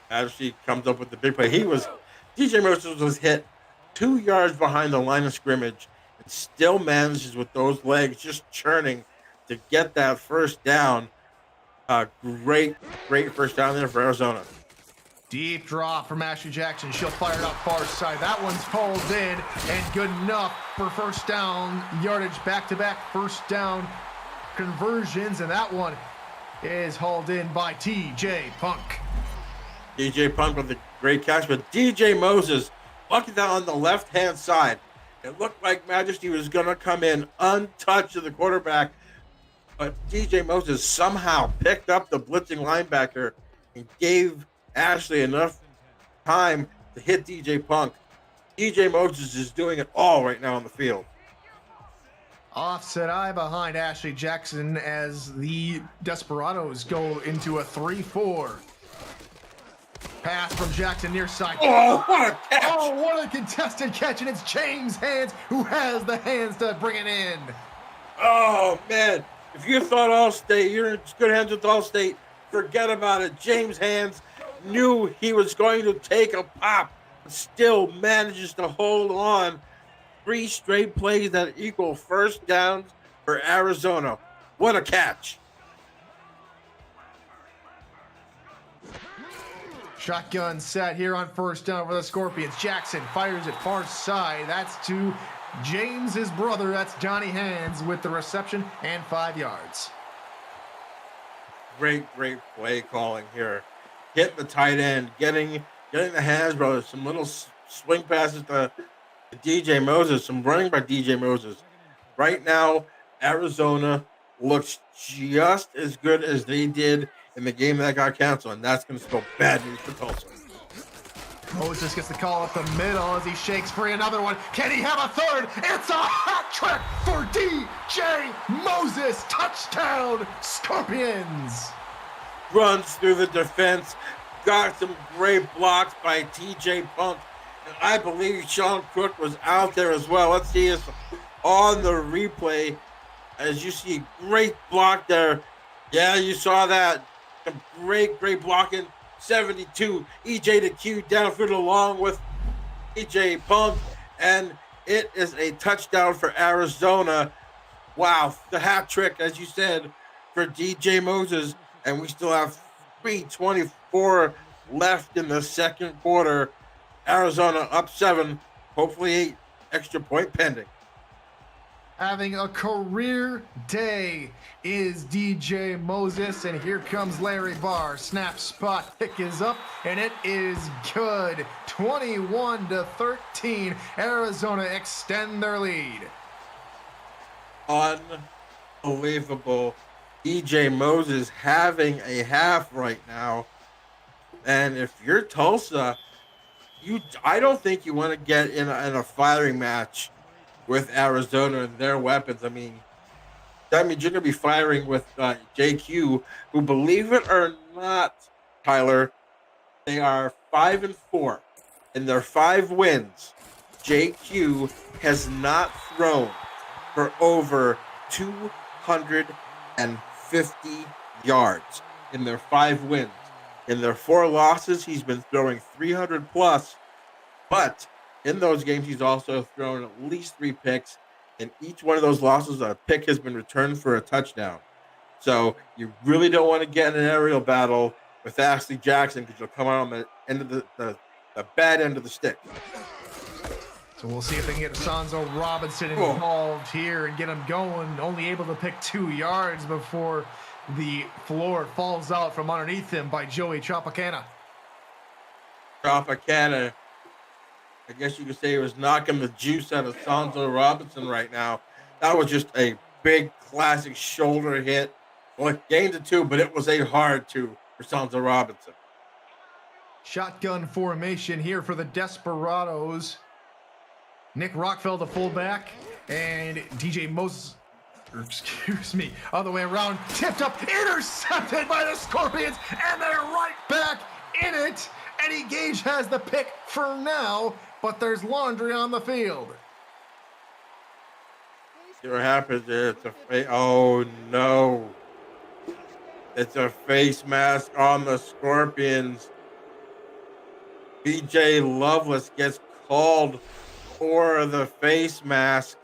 B: Majesty comes up with the big play. DJ Moses was hit 2 yards behind the line of scrimmage and still manages with those legs just churning to get that first down. Great first down there for Arizona.
A: Deep drop from Ashley Jackson. She'll fire it up far side. That one's pulled in and good enough for first down yardage. Back-to-back first down conversions, and that one is hauled in by TJ Punk.
B: DJ Punk with a great catch, but DJ Moses lucky that on the left-hand side. It looked like Majesty was going to come in untouched to the quarterback, but DJ Moses somehow picked up the blitzing linebacker and gave Ashley enough time to hit DJ Punk. DJ Moses is doing it all right now on the field.
A: Offset eye behind Ashley Jackson as the Desperados go into a 3-4. Pass from Jackson near side.
B: Oh, what a catch!
A: Oh, what a contested catch, and it's James Hands who has the hands to bring it in.
B: Oh, man. If you thought Allstate, you're in good hands with Allstate, forget about it. James Hands knew he was going to take a pop, but still manages to hold on. 3 straight plays that equal first downs for Arizona. What a catch.
A: Shotgun set here on first down for the Scorpions. Jackson fires it far side. That's to James's brother. That's Johnny Hands with the reception and 5 yards.
B: Great play calling here. Hitting the tight end, getting the Hands brothers, some little swing passes to DJ Moses, some running by DJ Moses. Right now, Arizona looks just as good as they did in the game that got canceled, and that's going to spell bad news for Tulsa.
A: Moses gets the call up the middle as he shakes free another one. Can he have a third? It's a hat trick for DJ Moses. Touchdown, Scorpions.
B: Runs through the defense, got some great blocks by TJ Punk, and I believe Sean Crook was out there as well. Let's see this on the replay. As you see, great block there. Yeah, you saw that. Some great blocking. 72. EJ to Q downfield along with TJ Punk, and it is a touchdown for Arizona. Wow, the hat trick, as you said, for DJ Moses, and we still have 3:24 left in the second quarter. Arizona up 7, hopefully 8 extra point pending.
A: Having a career day is DJ Moses, and here comes Larry Barr. Snap spot pick is up, and it is good. 21-13. Arizona extend their lead.
B: Unbelievable. DJ Moses having a half right now. And if you're Tulsa, I don't think you want to get in a firing match with Arizona and their weapons. I mean, that means you're going to be firing with JQ, who, believe it or not, Tyler, they are 5-4. In their 5 wins, JQ has not thrown for over 250 yards in their 5 wins. In their 4 losses, he's been throwing 300 plus, but in those games, he's also thrown at least 3 picks. In each one of those losses, a pick has been returned for a touchdown. So you really don't want to get in an aerial battle with Ashley Jackson, because you'll come out on the end of the bad end of the stick.
A: So we'll see if they can get Sanzo Robinson involved here and get him going. Only able to pick 2 yards before the floor falls out from underneath him by Joey Tropicana.
B: Tropicana, I guess you could say he was knocking the juice out of Sanzo Robinson right now. That was just a big classic shoulder hit. Well, it gained a 2, but it was a hard 2 for Sanzo Robinson.
A: Shotgun formation here for the Desperados. Nick Rockfeld, the fullback, and DJ Moses, other way around, tipped up, intercepted by the Scorpions, and they're right back in it. Eddie Gage has the pick for now, but there's laundry on the field.
B: See what happens there. Oh, no. It's a face mask on the Scorpions. BJ Loveless gets called for the face mask.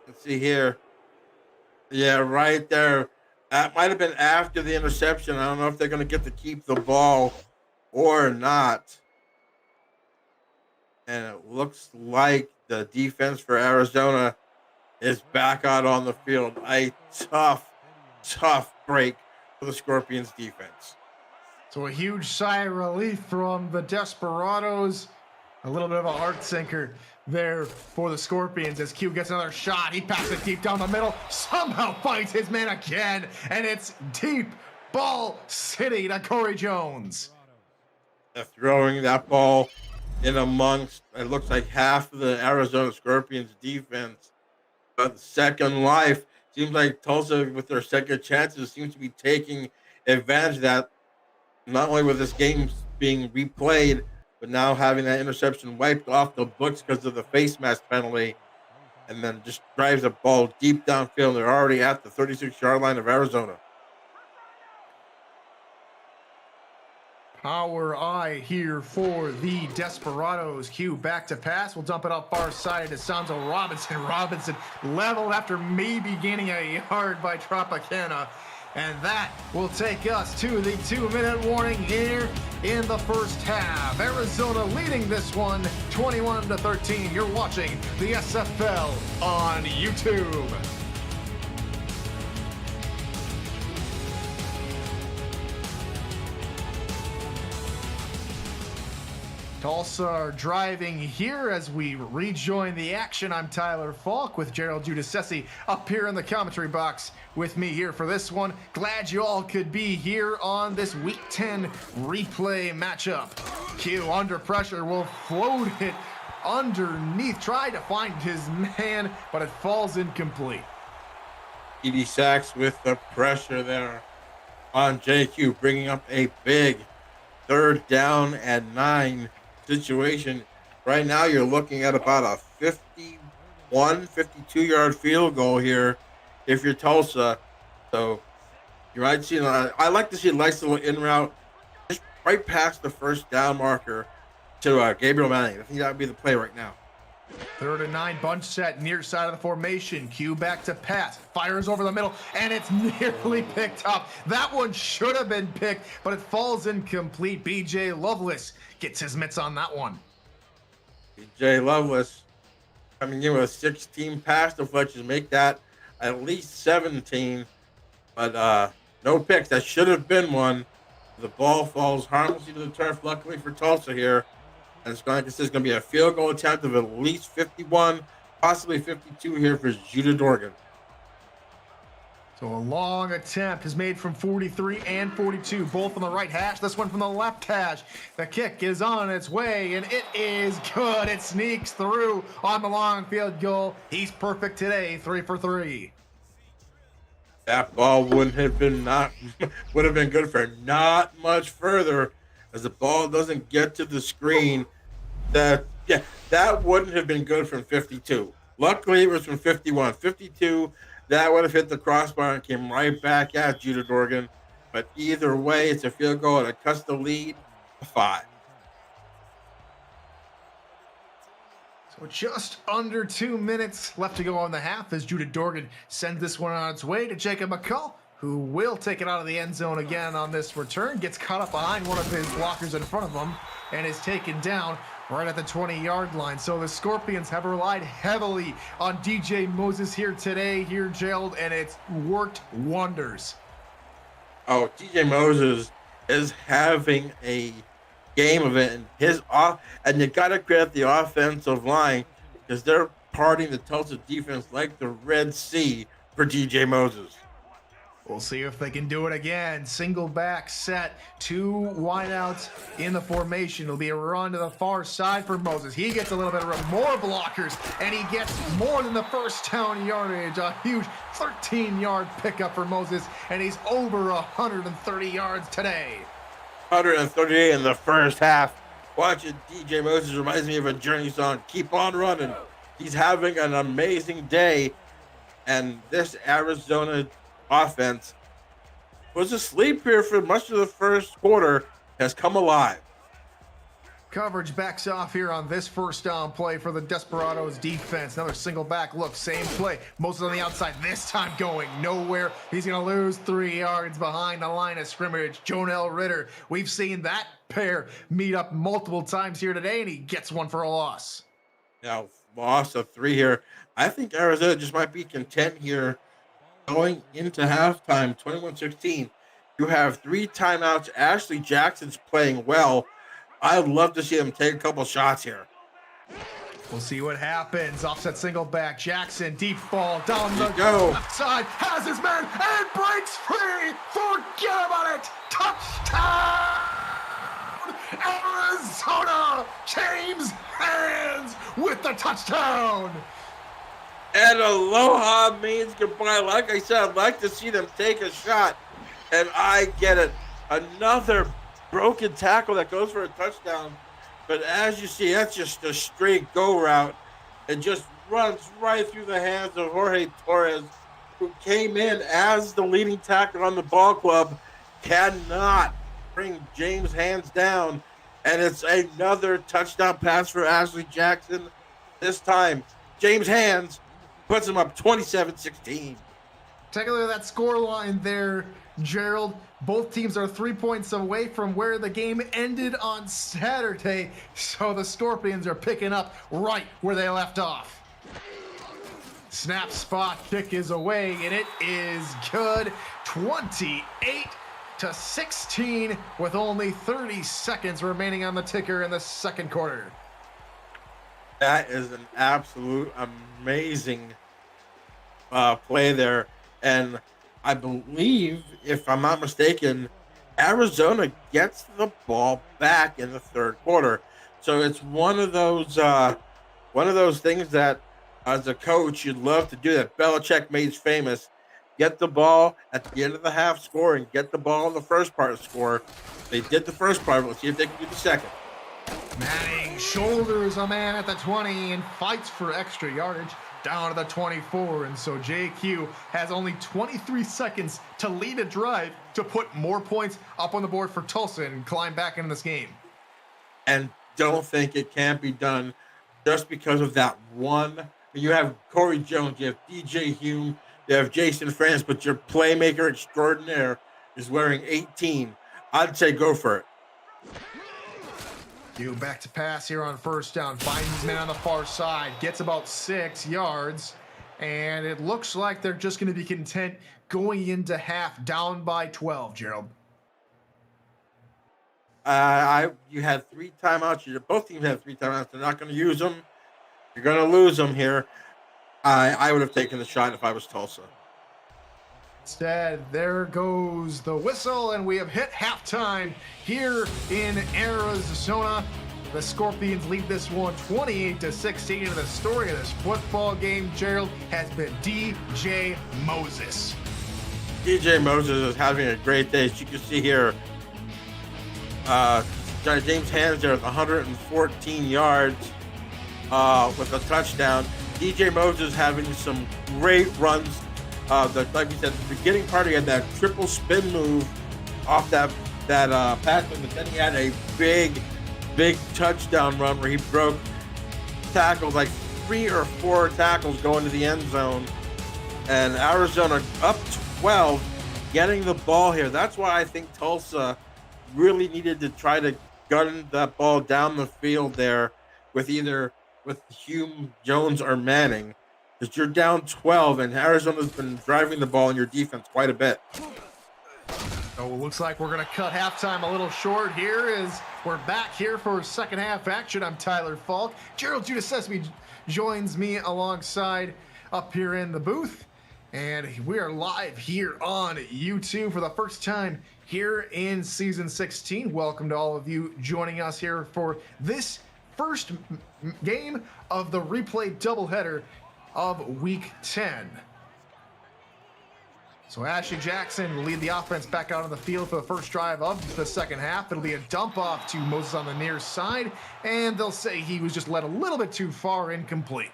B: Let's see here. Yeah, right there. That might have been after the interception. I don't know if they're going to get to keep the ball or not. And it looks like the defense for Arizona is back out on the field. A tough break for the Scorpions defense.
A: So a huge sigh of relief from the Desperados. A little bit of a heart sinker there for the Scorpions as Q gets another shot. He passes it deep down the middle, somehow finds his man again, and it's deep ball city to Corey Jones.
B: They're throwing that ball in amongst, it looks like half of the Arizona Scorpions defense. But second life, seems like Tulsa, with their second chances, seems to be taking advantage of that, not only with this game being replayed, but now having that interception wiped off the books because of the face mask penalty, and then just drives the ball deep downfield. They're already at the 36-yard line of Arizona.
A: Power eye here for the Desperados. Q back to pass. We'll dump it off far side to Sanzo Robinson. Robinson leveled after maybe gaining a yard by Tropicana. And that will take us to the 2-minute warning here in the first half. Arizona leading this one 21-13. You're watching the SFL on YouTube. Tulsa are driving here as we rejoin the action. I'm Tyler Falk with Gerald Giudice up here in the commentary box with me here for this one. Glad you all could be here on this Week 10 replay matchup. Q under pressure will float it underneath, try to find his man, but it falls incomplete.
B: Edie Sachs with the pressure there on JQ, bringing up a big 3rd down and 9 situation. Right now you're looking at about a 52-yard field goal here if you're Tulsa. So you might see, I like to see a nice little in route just right past the 1st down marker to Gabriel Manning. I think that would be the play right now.
A: 3rd and 9, bunch set near side of the formation. Q back to pass, fires over the middle, and it's nearly picked up. That one should have been picked, but it falls incomplete. BJ Loveless gets his mitts on that one.
B: BJ Loveless coming in with 16 pass deflections, make that at least 17, but no picks. That should have been one. The ball falls harmlessly to the turf, luckily for Tulsa here. And it's going to be a field goal attempt of at least 51, possibly 52 here for Judah Dorgan.
A: So a long attempt is made from 43 and 42, both on the right hash. This one from the left hash. The kick is on its way, and it is good. It sneaks through on the long field goal. He's perfect today, 3 for 3.
B: That ball would have been good for not much further, as the ball doesn't get to the screen. That wouldn't have been good from 52. Luckily, it was from 51. 52, that would have hit the crossbar and came right back at Judah Dorgan. But either way, it's a field goal, and it cuts the lead to 5.
A: So just under 2 minutes left to go on the half as Judah Dorgan sends this one on its way to Jacob McCall, who will take it out of the end zone again on this return. Gets caught up behind one of his blockers in front of him and is taken down right at the 20-yard line. So the Scorpions have relied heavily on DJ Moses here today, Gerald, and it's worked wonders.
B: Oh, DJ Moses is having a game of it, and you got to credit the offensive line, because they're parting the Tulsa defense like the Red Sea for DJ Moses.
A: We'll see if they can do it again. Single back set, 2 wideouts in the formation. It'll be a run to the far side for Moses. He gets a little bit of more blockers, and he gets more than the first down yardage. A huge 13-yard pickup for Moses, and he's over 130 yards today.
B: 138 in the first half. Watching DJ Moses reminds me of a Journey song, Keep On Running. He's having an amazing day, and this Arizona offense was asleep here for much of the first quarter, has come alive.
A: Coverage backs off here on this first down play for the Desperados defense. Another single back look, same play. Moses on the outside, this time going nowhere. He's going to lose 3 yards behind the line of scrimmage. Jonell Ritter, we've seen that pair meet up multiple times here today, and he gets one for a loss.
B: Now, loss of 3 here. I think Arizona just might be content here going into halftime, 21-16. You have 3 timeouts. Ashley Jackson's playing well. I'd love to see him take a couple shots here.
A: We'll see what happens. Offset single back. Jackson, deep ball down the side. Has his man and breaks free. Forget about it. Touchdown! Arizona! James Hands with the touchdown!
B: And aloha means goodbye. Like I said, I'd like to see them take a shot. And I get it. Another broken tackle that goes for a touchdown. But as you see, that's just a straight go route. It just runs right through the hands of Jorge Torres, who came in as the leading tackler on the ball club, cannot bring James Hands down. And it's another touchdown pass for Ashley Jackson. This time, James Hands puts him up 27-16.
A: Take a look at that score line there, Gerald. Both teams are 3 points away from where the game ended on Saturday, so the Scorpions are picking up right where they left off. Snap, spot, kick is away, and it is good. 28-16 with only 30 seconds remaining on the ticker in the second quarter.
B: That is an absolute amazing play there. And I believe, if I'm not mistaken, Arizona gets the ball back in the third quarter. So it's one of those things that, as a coach, you'd love to do, that Belichick made famous. Get the ball at the end of the half, score, and get the ball in the first part, score. They did the first part. Let's see if they can do the second.
A: Manning shoulders a man at the 20 and fights for extra yardage down to the 24. And so JQ has only 23 seconds to lead a drive to put more points up on the board for Tulsa and climb back into this game.
B: And don't think it can't be done just because of that one. You have Corey Jones, you have DJ Hume, you have Jason France, but your playmaker extraordinaire is wearing 18. I'd say go for it.
A: You back to pass here on first down. Finds his man on the far side. Gets about 6 yards. And it looks like they're just going to be content going into half down by 12, Gerald.
B: You had 3 timeouts. Both teams had 3 timeouts. They're not going to use them. You're going to lose them here. I would have taken the shot if I was Tulsa.
A: Instead, there goes the whistle, and we have hit halftime here in Arizona. The Scorpions lead this one 28-16. And the story of this football game, Gerald, has been DJ Moses.
B: DJ Moses is having a great day. As you can see here, James Hands there with 114 yards with a touchdown. DJ Moses having some great runs. Like we said, the beginning part, he had that triple spin move off that pass, but then he had a big touchdown run where he broke tackles, like 3 or 4 tackles going to the end zone. And Arizona up 12, getting the ball here. That's why I think Tulsa really needed to try to gun that ball down the field there with Hume, Jones, or Manning. Because you're down 12, and Arizona's been driving the ball in your defense quite a bit.
A: So it looks like we're going to cut halftime a little short here as we're back here for second half action. I'm Tyler Falk. Gerald Giudice joins me alongside up here in the booth. And we are live here on YouTube for the first time here in Season 16. Welcome to all of you joining us here for this first game of the replay doubleheader of Week 10. So Ashley Jackson will lead the offense back out on the field for the first drive of the second half. It'll be a dump off to Moses on the near side, and they'll say he was just led a little bit too far, incomplete.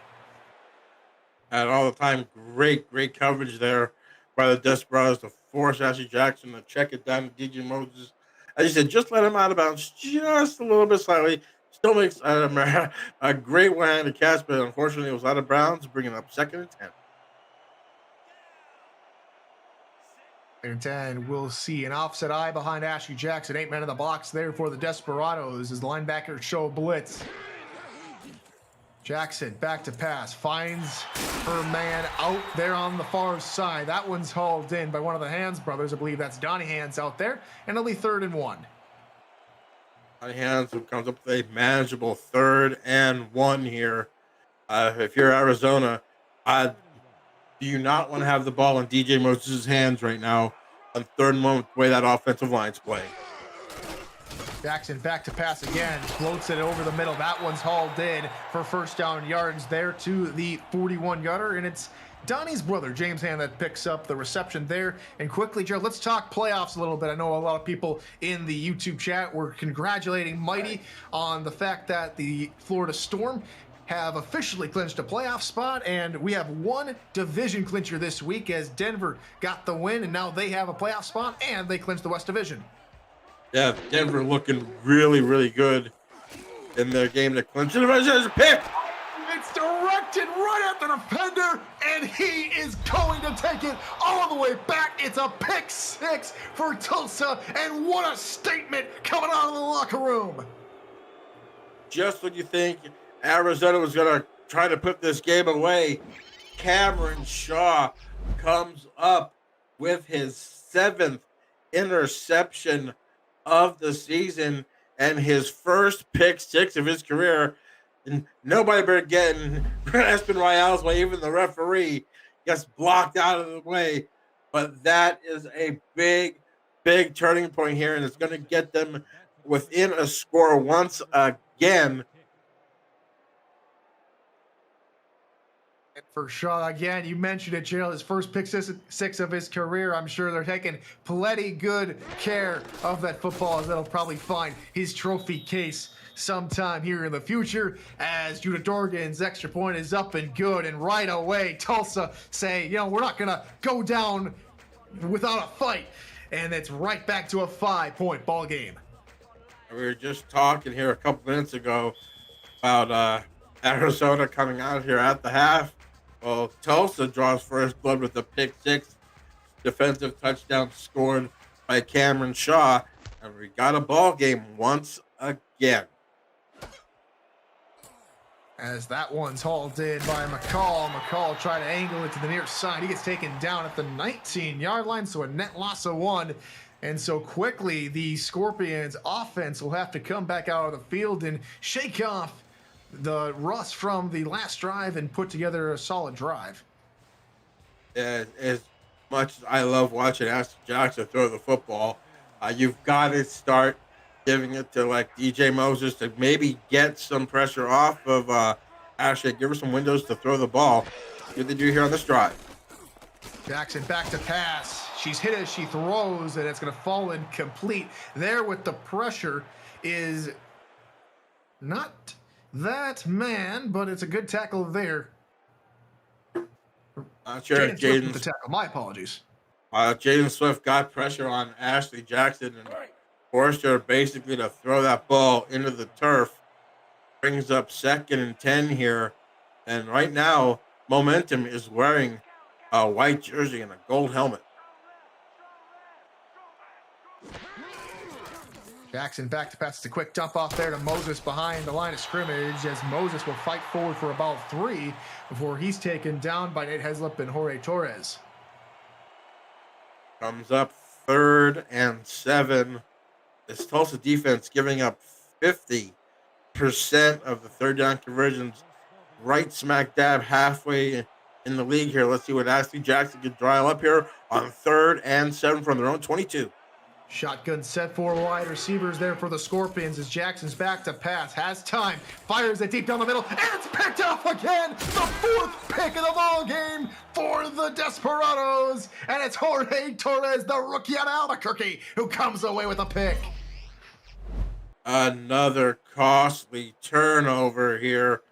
B: And all the time, great coverage there by the Desperados to force Ashley Jackson to check it down to DJ Moses. As you said, just let him out of bounds just a little bit slightly. Still makes a great one-handed catch, but unfortunately it was out of bounds, bringing up 2nd and 10.
A: And 10, we'll see an offset eye behind Ashley Jackson. 8 men in the box there for the Desperados as the linebackers show blitz. Jackson back to pass, finds her man out there on the far side. That one's hauled in by one of the Hands brothers. I believe that's Donnie Hands out there, and it'll be 3rd and 1.
B: Donnie Hands who comes up with a manageable 3rd and 1 here. If you're Arizona, do you not want to have the ball in DJ Moses' hands right now on 3rd and 1 with the way that offensive line's playing?
A: Jackson back to pass again, floats it over the middle. That one's hauled in for 1st down yards there to the 41-yarder, and it's Donnie's brother, James Hand, that picks up the reception there. And quickly, Gerald, let's talk playoffs a little bit. I know a lot of people in the YouTube chat were congratulating Mighty on the fact that the Florida Storm have officially clinched a playoff spot, and we have one division clincher this week as Denver got the win, and now they have a playoff spot, and they clinched the West Division.
B: Yeah, Denver looking really, really good in their game to clinch it. There's a pick.
A: It's directed right at the defender, and he is going to take it all the way back. It's a pick 6 for Tulsa, and what a statement coming out of the locker room.
B: Just when you think Arizona was going to try to put this game away, Cameron Shaw comes up with his 7th interception of the season and his first pick 6 of his career. And nobody better get in Aspen Royale's way. Even the referee gets blocked out of the way. But that is a big, big turning point here, and it's going to get them within a score once again.
A: For Shaw, again, you mentioned it, Gerald, his first pick 6 of his career. I'm sure they're taking plenty good care of that football, as that'll probably find his trophy case sometime here in the future, as Judah Dorgan's extra point is up and good, and right away Tulsa say, we're not gonna go down without a fight, and it's right back to a 5-point ball game.
B: We were just talking here a couple minutes ago about Arizona coming out here at the half. Well, Tulsa draws first blood with a pick 6 defensive touchdown scored by Cameron Shaw, and we got a ball game once again.
A: As that one's hauled in by McCall. McCall tried to angle it to the near side. He gets taken down at the 19-yard line, so a net loss of 1. And so quickly, the Scorpions offense will have to come back out of the field and shake off the rust from the last drive and put together a solid drive.
B: Yeah, as much as I love watching Ashley Jackson throw the football, you've got to start giving it to like DJ Moses to maybe get some pressure off of Ashley, give her some windows to throw the ball. What they do here on this drive.
A: Jackson back to pass. She's hit as she throws, and it's going to fall incomplete. There with the pressure is not that man, but it's a good tackle there.
B: Sure,
A: Jaden with the tackle. My apologies.
B: Jaden Swift got pressure on Ashley Jackson and forced her basically to throw that ball into the turf. Brings up 2nd and 10 here. And right now, Momentum is wearing a white jersey and a gold helmet.
A: Jackson back to pass. It's a quick dump off there to Moses behind the line of scrimmage, as Moses will fight forward for about 3 before he's taken down by Nate Heslip and Jorge Torres.
B: Comes up 3rd and 7. This Tulsa defense giving up 50% of the 3rd down conversions, right smack dab halfway in the league here. Let's see what Ashley Jackson can dial up here on 3rd and 7 from their own 22.
A: Shotgun set for wide receivers there for the Scorpions as Jackson's back to pass. Has time. Fires it deep down the middle. And it's picked off again. The 4th pick of the ball game for the Desperados. And it's Jorge Torres, the rookie out of Albuquerque, who comes away with a pick.
B: Another costly turnover here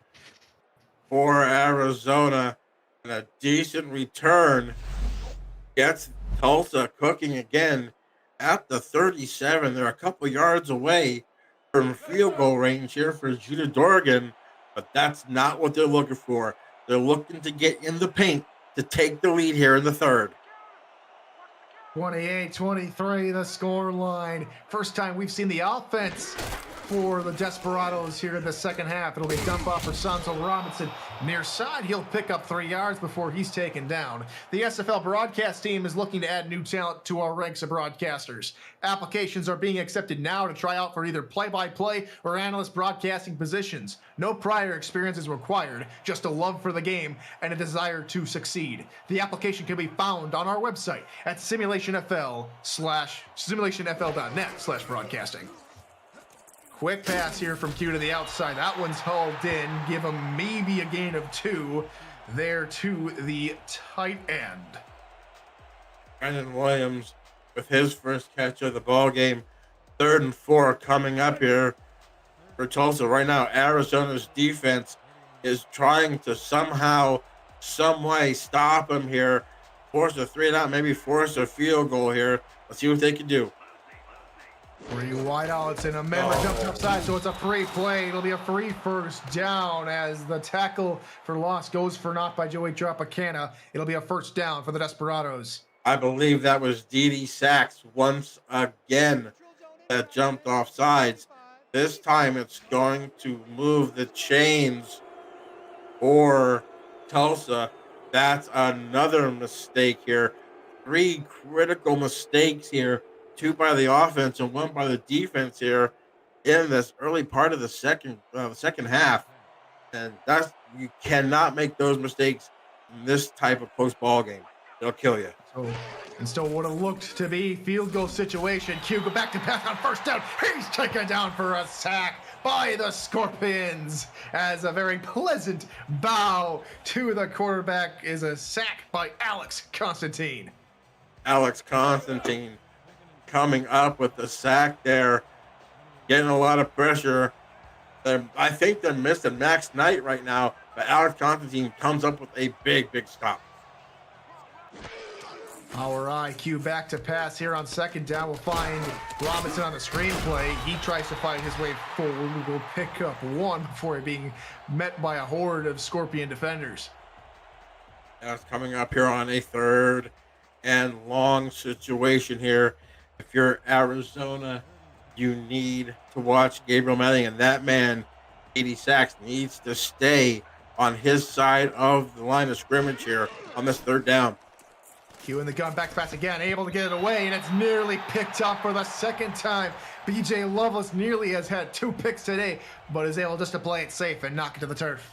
B: for Arizona. And a decent return gets Tulsa cooking again at the 37. They're a couple yards away from field goal range here for Judah Dorgan, but that's not what they're looking for. They're looking to get in the paint to take the lead here in the third.
A: 28-23, the score line. First time we've seen the offense for the Desperados here in the second half. It'll be a dump off for Santo Robinson. Near side, he'll pick up 3 yards before he's taken down. The SFL broadcast team is looking to add new talent to our ranks of broadcasters. Applications are being accepted now to try out for either play-by-play or analyst broadcasting positions. No prior experience is required, just a love for the game and a desire to succeed. The application can be found on our website at simulationfl.net/broadcasting. Quick pass here from Q to the outside. That one's hauled in. Give him maybe a gain of 2 there to the tight end.
B: Brandon Williams with his first catch of the ball game. 3rd and 4 coming up here for Tulsa. Right now, Arizona's defense is trying to somehow, some way stop him here. Force a 3-and-out, maybe force a field goal here. Let's see what they can do.
A: 3 wideouts and a man jumped upside, so it's a free play. It'll be a free first down as the tackle for loss goes for naught by Joey Tropicana. It'll be a first down for the Desperados.
B: I believe that was D.D. Sachs once again that jumped off sides. This time it's going to move the chains for Tulsa. That's another mistake here. 3 critical mistakes here. 2 by the offense and 1 by the defense here in this early part of the second half. And that's, you cannot make those mistakes in this type of close ball game. They'll kill you.
A: So what it looked to be field goal situation. Q go back to pass on first down. He's taken down for a sack by the Scorpions as a very pleasant bow to the quarterback is a sack by Alex Constantine.
B: Alex Constantine coming up with the sack there, getting a lot of pressure. I think they're missing Max Knight right now, but Alex Constantine comes up with a big stop.
A: Our IQ back to pass here on second down. We'll find Robinson on the screenplay. He tries to fight his way forward. We will pick up 1 before being met by a horde of Scorpion defenders.
B: That's coming up here on a 3rd and long situation here. If you're Arizona, you need to watch Gabriel Manning, and that man, D.D. Sachs, needs to stay on his side of the line of scrimmage here on this 3rd down.
A: Q in the gun, back pass again, able to get it away, and it's nearly picked up for the second time. B.J. Lovelace nearly has had 2 picks today, but is able just to play it safe and knock it to the turf.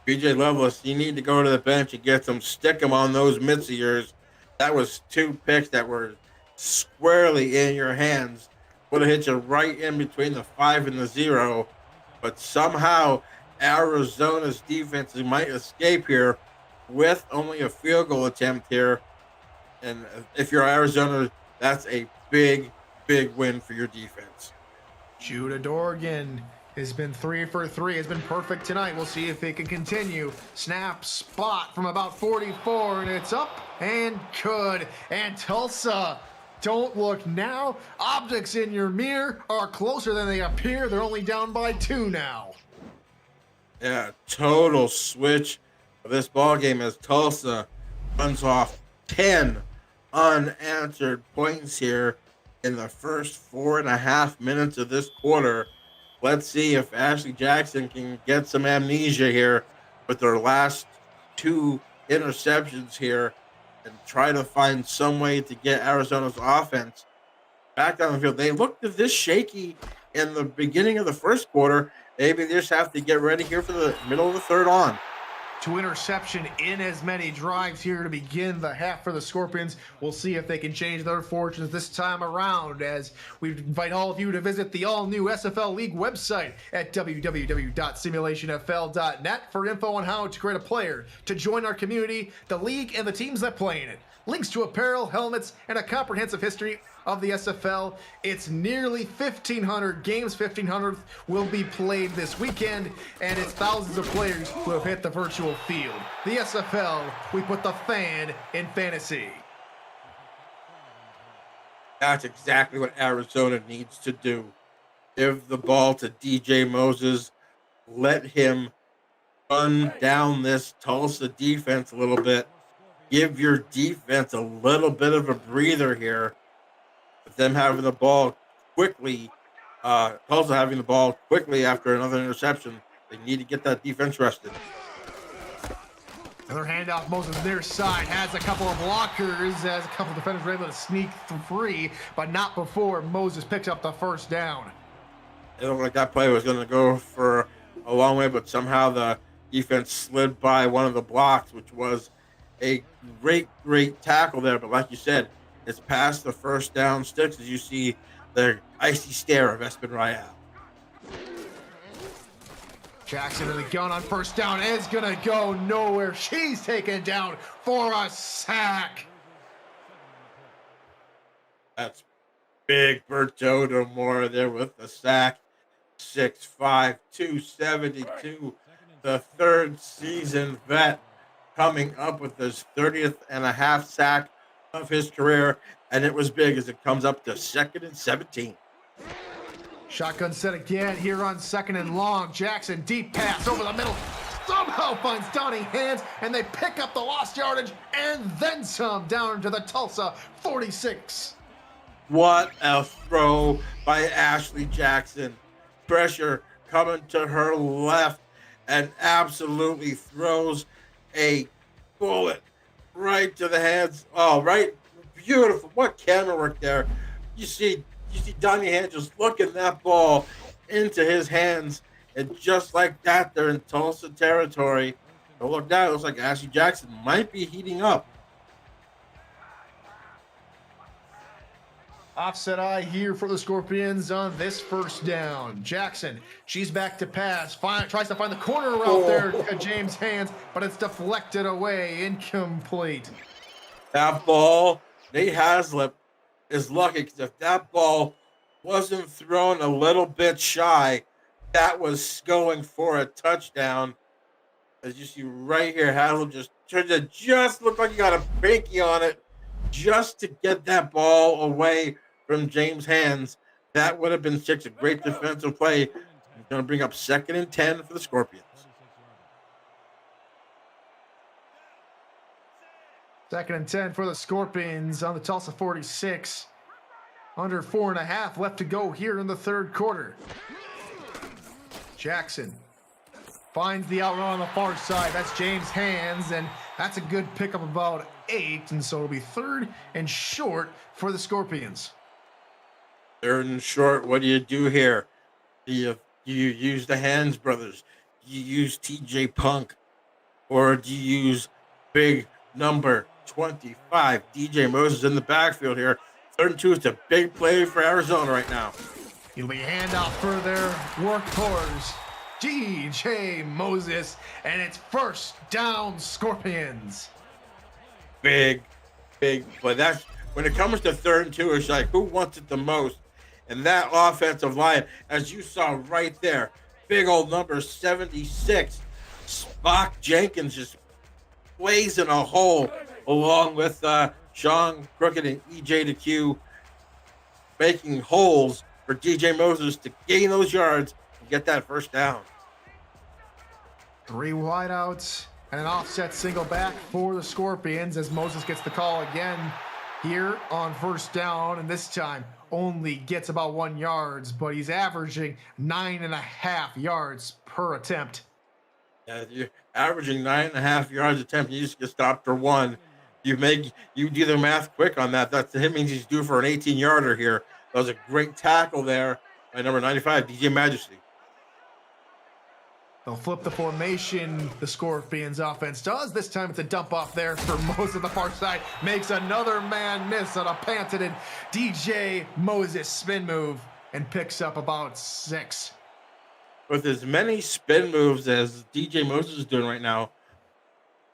B: B.J. Lovelace, you need to go to the bench and get some, stick him on those mitts of yours. That was 2 picks that were squarely in your hands. Would have hit you right in between the 5 and the 0, but somehow Arizona's defense might escape here with only a field goal attempt here. And if you're Arizona, that's a big win for your defense.
A: Judah Dorgan has been 3 for 3, has been perfect tonight. We'll see if they can continue. Snap, spot from about 44, and it's up and good. And Tulsa, don't look now. Optics in your mirror are closer than they appear. They're only down by 2 now.
B: Yeah, total switch of this ball game as Tulsa runs off 10 unanswered points here in the first 4.5 minutes of this quarter. Let's see if Ashley Jackson can get some amnesia here with their last 2 interceptions here and try to find some way to get Arizona's offense back on the field. They looked this shaky in the beginning of the first quarter. Maybe they just have to get ready here for the middle of the 3rd on.
A: 2 interception in as many drives here to begin the half for the Scorpions. We'll see if they can change their fortunes this time around as we invite all of you to visit the all-new SFL League website at www.simulationfl.net for info on how to create a player, to join our community, the league, and the teams that play in it. Links to apparel, helmets, and a comprehensive history of the SFL. It's nearly 1,500 games. 1,500th will be played this weekend, and it's thousands of players who have hit the virtual field. The SFL, we put the fan in fantasy.
B: That's exactly what Arizona needs to do. Give the ball to DJ Moses. Let him run down this Tulsa defense a little bit. Give your defense a little bit of a breather here. With them having the ball quickly, Tulsa having the ball quickly after another interception, they need to get that defense rested.
A: Another handoff, Moses near side, has a couple of blockers as a couple of defenders were able to sneak free, but not before Moses picks up the first down.
B: It looked like that play was going to go for a long way, but somehow the defense slid by one of the blocks, which was a great tackle there. But like you said, it's past the first down sticks as you see the icy stare of Espen Royale.
A: Jackson in the gun on first down is going to go nowhere. She's taken down for a sack.
B: That's big Berto Moore there with the sack. 6'5", 272. The third season vet coming up with his 30th and a half sack of his career. And it was big as it comes up to 2nd and 17.
A: Shotgun set again here on 2nd and long. Jackson deep pass over the middle. Somehow finds Donnie Hands, and they pick up the lost yardage and then some down to the Tulsa 46.
B: What a throw by Ashley Jackson. Pressure coming to her left and absolutely throws a bullet right to the hands. Oh, right. Beautiful. What camera work there. You see Donnie Hands just looking that ball into his hands, and just like that, they're in Tulsa territory. But look now, it looks like Ashley Jackson might be heating up.
A: Offset eye here for the Scorpions on this first down. Jackson, she's back to pass. Tries to find the corner route there to James Hands, but it's deflected away, incomplete.
B: That ball, Nate Haslip is lucky because if that ball wasn't thrown a little bit shy, that was going for a touchdown. As you see right here, Haslip just looked like he got a pinky on it just to get that ball away from James' hands. That would have been 6, a great defensive play. He's going to bring up 2nd and 10 for the Scorpions.
A: 2nd and 10 for the Scorpions on the Tulsa 46. Under 4.5 left to go here in the third quarter. Jackson finds the outrun on the far side. That's James' Hands, and that's a good pickup, about 8, and so it'll be 3rd and short for the Scorpions.
B: 3rd and short, what do you do here? Do you use the Hands brothers? Do you use TJ Punk? Or do you use big number 25, DJ Moses in the backfield here? 3rd and 2, it's a big play for Arizona right now.
A: It'll be handoff for their workhorse, DJ Moses, and it's first down Scorpions.
B: Big play. That's when it comes to 3rd and 2, it's like who wants it the most? And that offensive line, as you saw right there, big old number 76, Spock Jenkins just blazing a hole along with Sean Crooked and EJ DeQ, making holes for DJ Moses to gain those yards and get that first down.
A: 3 wideouts and an offset single back for the Scorpions as Moses gets the call again here on first down, and this time only gets about 1 yard, but he's averaging 9.5 yards per attempt.
B: Yeah, you're averaging 9.5 yards attempt. You just get stopped for 1. You do the math quick on that. That means he's due for an 18-yarder here. That was a great tackle there by number 95, DJ Majesty.
A: They'll flip the formation, the Scorpions offense does. This time it's a dump off there for Moses on the far side. Makes another man miss on a panted and DJ Moses spin move and picks up about 6.
B: With as many spin moves as DJ Moses is doing right now,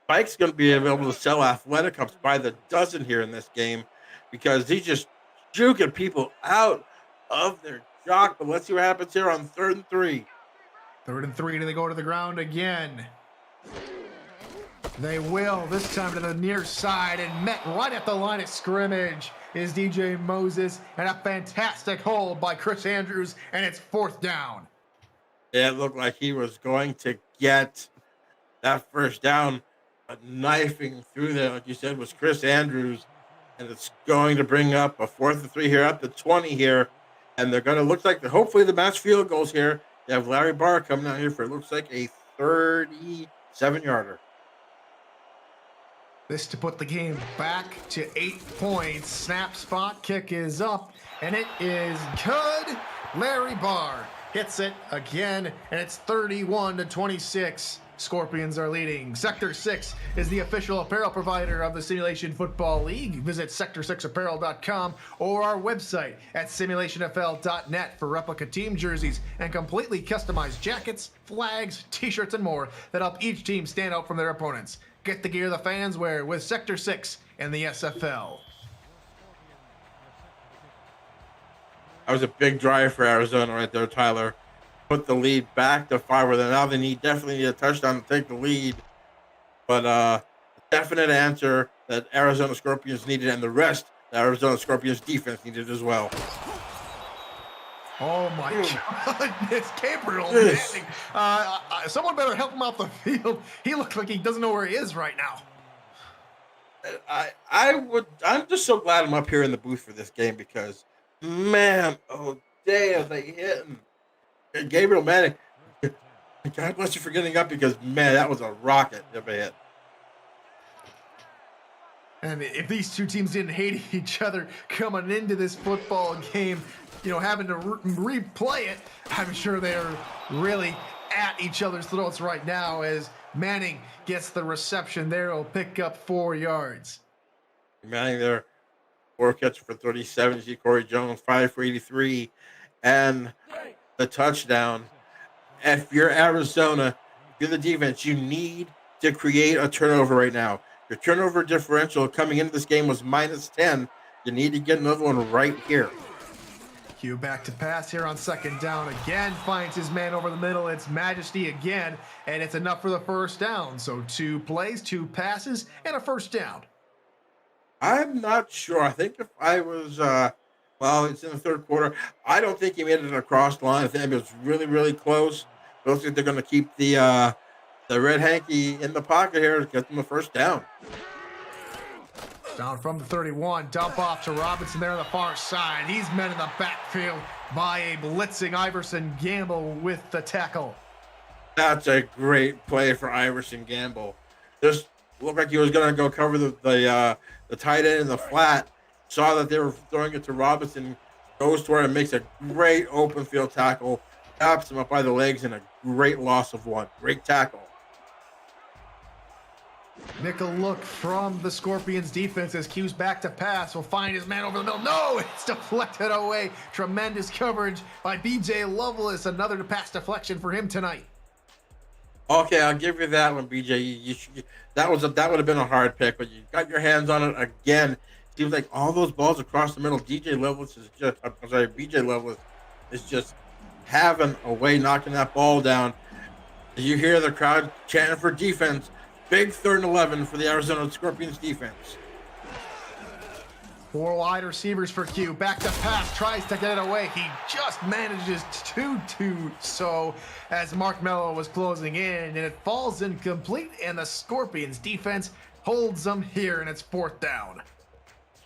B: Spike's going to be able to sell athletic cups by the dozen here in this game because he's just juking people out of their jock. But let's see what happens here on 3rd and 3.
A: 3rd and 3, and they go to the ground again. They will, this time to the near side, and met right at the line of scrimmage is DJ Moses, and a fantastic hold by Chris Andrews, and it's 4th down.
B: It looked like he was going to get that first down, but knifing through there, like you said, was Chris Andrews, and it's going to bring up a 4th and 3 here, up to 20 here, and they're going to look like hopefully the match field goals here. They have Larry Barr coming out here for it looks like a 37-yarder.
A: This to put the game back to 8 points. Snap, spot, kick is up, and it is good. Larry Barr hits it again, and it's 31-26. Scorpions are leading. Sector 6 is the official apparel provider of the Simulation Football League. Visit sector6apparel.com or our website at simulationfl.net for replica team jerseys and completely customized jackets, flags, t-shirts, and more that help each team stand out from their opponents. Get the gear the fans wear with Sector 6 and the SFL.
B: That was a big drive for Arizona right there, Tyler. Put the lead back to 5, where now they definitely need a touchdown to take the lead. But definite answer that Arizona Scorpions needed, and the rest the Arizona Scorpions defense needed as well.
A: Oh my God, it's Gabriel. Someone better help him off the field. He looks like he doesn't know where he is right now.
B: I'm just so glad I'm up here in the booth for this game because, man, oh damn, they hit him. And Gabriel Manning, God bless you for getting up because, man, that was a rocket of a hit.
A: And if these two teams didn't hate each other coming into this football game, having to replay it, I'm sure they're really at each other's throats right now as Manning gets the reception there. He'll pick up 4 yards.
B: Manning there, 4 catches for 37. See Corey Jones, 5 for 83. And the touchdown. If you're Arizona, if you're the defense, you need to create a turnover right now. Your turnover differential coming into this game was -10. You need to get another one right here.
A: Q back to pass here on 2nd down again. Finds his man over the middle. It's Majesty again, and it's enough for the 1st down. So 2 plays, 2 passes, and a 1st down.
B: I'm not sure. I think if I was, it's in the 3rd quarter. I don't think he made it across the line. I think it was really, really close. It looks like they're going to keep the red hanky in the pocket here to get them the 1st down.
A: Down from the 31, dump off to Robinson there on the far side. He's met in the backfield by a blitzing Iverson Gamble with the tackle.
B: That's a great play for Iverson Gamble. Just looked like he was going to go cover the tight end in the flat. Saw that they were throwing it to Robinson. Goes to where and makes a great open field tackle. Taps him up by the legs and a great loss of 1. Great tackle.
A: Nickel look from the Scorpions defense as Q's back to pass. Will find his man over the middle. No, it's deflected away. Tremendous coverage by BJ Lovelace. Another pass deflection for him tonight.
B: Okay, I'll give you that one, BJ. That would have been a hard pick, but you got your hands on it again. Seems like all those balls across the middle. BJ Lovelace is just having a way knocking that ball down. You hear the crowd chanting for defense. Big 3rd and 11 for the Arizona Scorpions defense.
A: 4 wide receivers for Q. Back to pass. Tries to get it away. He just manages to do so as Mark Mello was closing in. And it falls incomplete. And the Scorpions defense holds them here. And it's 4th down.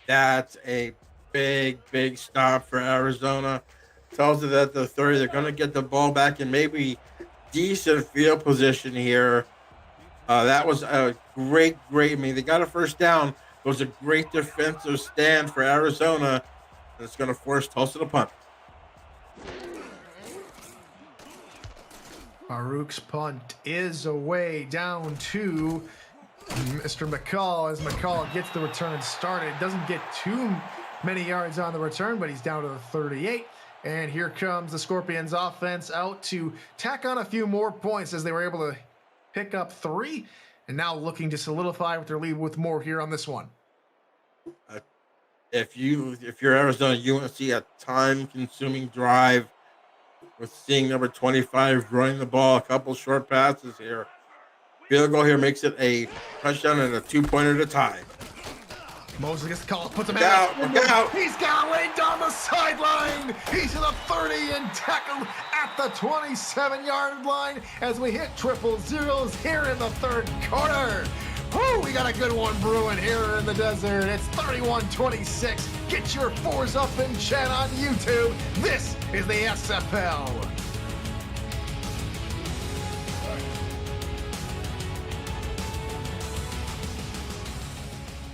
B: That's a big, big stop for Arizona. Tells you that the 30, they're going to get the ball back in maybe decent field position here. That was a great, they got a 1st down. It was a great defensive stand for Arizona. And it's going to force Tulsa to punt.
A: Farouk's punt is away down to Mr. McCall as McCall gets the return started. Doesn't get too many yards on the return, but he's down to the 38. And here comes the Scorpions offense out to tack on a few more points as they were able to pick up 3 and now looking to solidify with their lead with more here on this one.
B: If you're Arizona, you want to see a time-consuming drive with seeing number 25 running the ball, a couple short passes here. field goal here makes it a touchdown and a 2-pointer to tie.
A: Moses gets the call, puts him
B: Look out, look out.
A: He's got away down the sideline. He's to the 30 and tackled at the 27-yard line as we hit triple zeros here in the third quarter. Woo, we got a good one brewing here in the desert. It's 31-26. Get your fours up in chat on YouTube. This is the SFL.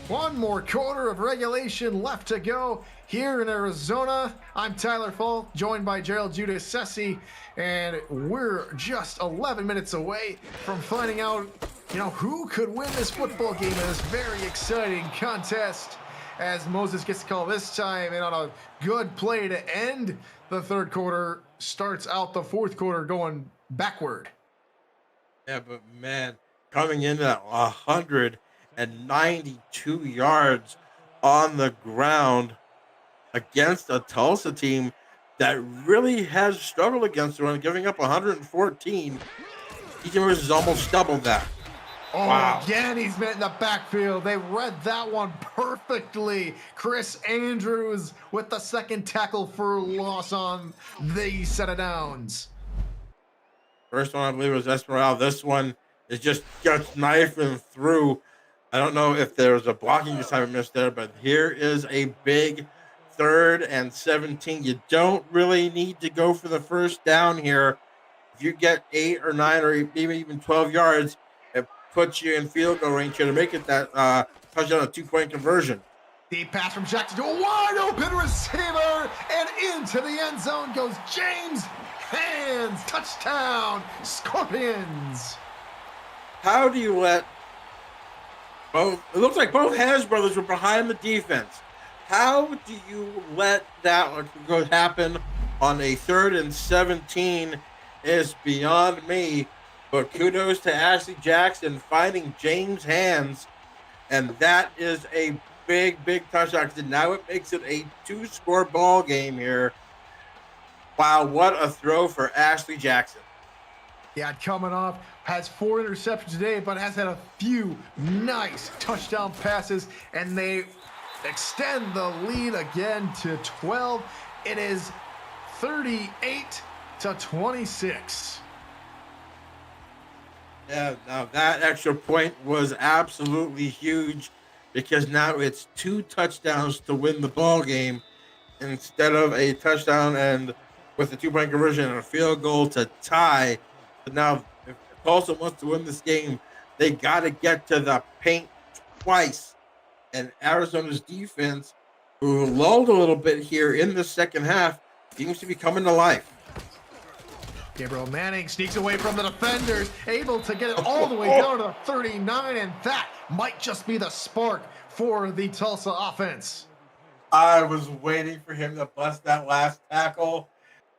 A: One more quarter of regulation left to go here in Arizona. I'm Tyler Full, joined by Gerald Judas Sessi, and we're just 11 minutes away from finding out, who could win this football game in this very exciting contest as Moses gets the call this time, and on a good play to end the third quarter, starts out the fourth quarter going backward.
B: Yeah, but man, coming in at 192 yards on the ground against a Tulsa team that really has struggled against the run, giving up 114. Each has almost doubled that.
A: Oh,
B: wow.
A: Again, he's met in the backfield. They read that one perfectly. Chris Andrews with the second tackle for loss on the set of downs.
B: First one, I believe, was Esmeralda. This one is just knifing through. I don't know if there was a blocking assignment missed there, but here is a big 3rd and 17. You don't really need to go for the first down here. If you get 8 or 9 or even 12 yards, it puts you in field goal range here to make it that touchdown, a 2-point conversion.
A: Deep pass from Jackson to a wide open receiver, and into the end zone goes James Hands. Touchdown, Scorpions.
B: How do you let both? It looks like both Hands brothers were behind the defense. How do you let that go happen on a 3rd and 17 is beyond me. But kudos to Ashley Jackson finding James Hands. And that is a big touchdown. Now it makes it a 2-score ball game here. Wow, what a throw for Ashley Jackson.
A: Yeah, coming off, has 4 interceptions today, but has had a few nice touchdown passes, and they extend the lead again to 12. It is 38-26.
B: Yeah, now that extra point was absolutely huge because now it's 2 touchdowns to win the ball game instead of a touchdown and with a 2-point conversion and a field goal to tie. But now, if Tulsa wants to win this game, they got to get to the paint twice. And Arizona's defense, who lulled a little bit here in the second half, seems to be coming to life.
A: Gabriel Manning sneaks away from the defenders, able to get it all the way down to the 39, and that might just be the spark for the Tulsa offense.
B: I was waiting for him to bust that last tackle.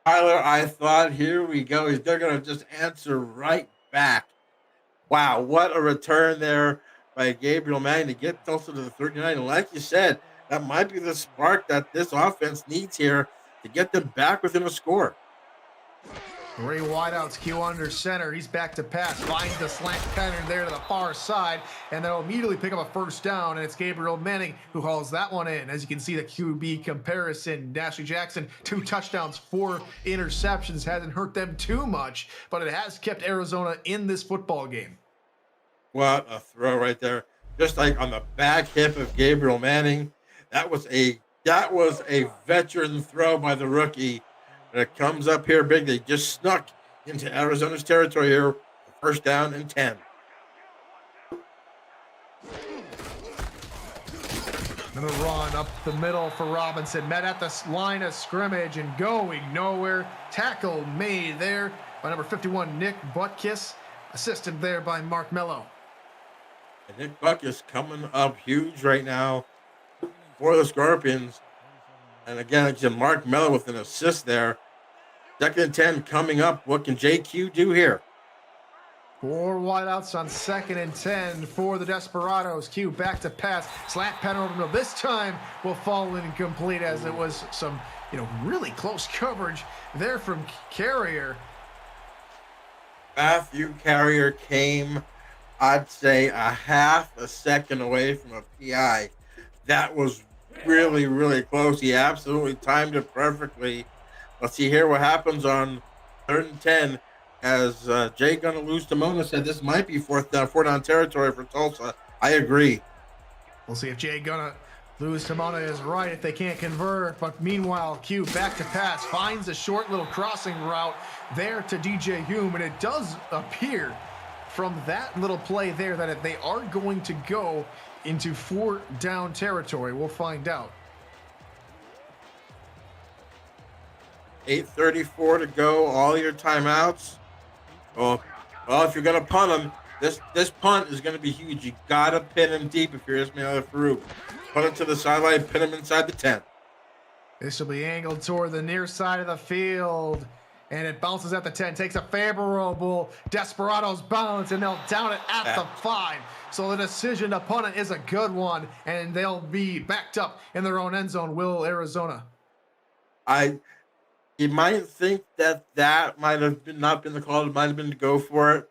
B: Tyler, I thought, here we go. They're going to just answer right back. Wow, what a return there by Gabriel Manning to get Tulsa to the 39. And like you said, that might be the spark that this offense needs here to get them back within a score.
A: Ray wideouts, Q under center. He's back to pass. Finds the slant pattern there to the far side, and they'll immediately pick up a first down, and it's Gabriel Manning who hauls that one in. As you can see, the QB comparison. Ashley Jackson, 2 touchdowns, 4 interceptions. Hasn't hurt them too much, but it has kept Arizona in this football game.
B: What a throw right there. Just like on the back hip of Gabriel Manning. That was a veteran throw by the rookie. And it comes up here big. They just snuck into Arizona's territory here. First down and 10.
A: Another run up the middle for Robinson. Met at the line of scrimmage and going nowhere. Tackle made there by number 51, Nick Butkus. Assisted there by Mark Mello.
B: And Nick Butkus coming up huge right now for the Scorpions. And again, it's Mark Mello with an assist there. 2nd and 10 coming up. What can JQ do here?
A: 4 wideouts on 2nd and 10 for the Desperados. Q back to pass. Slant pattern over the middle. This time will fall incomplete as it was some, really close coverage there from Carrier.
B: Matthew Carrier came I'd say a half a second away from a PI. That was really, really close. He absolutely timed it perfectly. Let's see here what happens on 3rd and 10. As Jay gonna lose to Mona said, this might be four down territory for Tulsa. I agree.
A: We'll see if Jay gonna lose to Mona is right if they can't convert. But meanwhile, Q back to pass, finds a short little crossing route there to DJ Hume, and it does appear from that little play there that if they are going to go into 4 down territory, we'll find out.
B: 8:34 to go. All your timeouts. Well, if you're gonna punt him, this punt is gonna be huge. You gotta pin him deep if you're Ismail Farouk. Punt it to the sideline, pin him inside the 10.
A: This will be angled toward the near side of the field, and it bounces at the 10. Takes a favorable Desperados bounce, and they'll down it at the 5. So the decision to punt it is a good one, and they'll be backed up in their own end zone. Will Arizona?
B: You might think that might have not been the call. It might have been to go for it.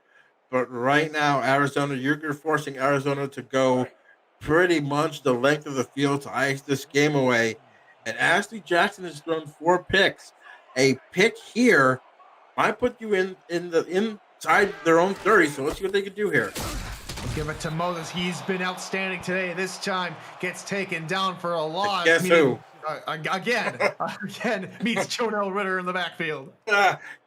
B: But right now, Arizona, you're forcing Arizona to go pretty much the length of the field to ice this game away. And Ashley Jackson has thrown 4 picks. A pick here might put you inside their own 30. So let's see what they can do here.
A: Give it to Moses. He's been outstanding today. This time gets taken down for a loss.
B: Guess who?
A: Again meets Jonell Ritter in the backfield.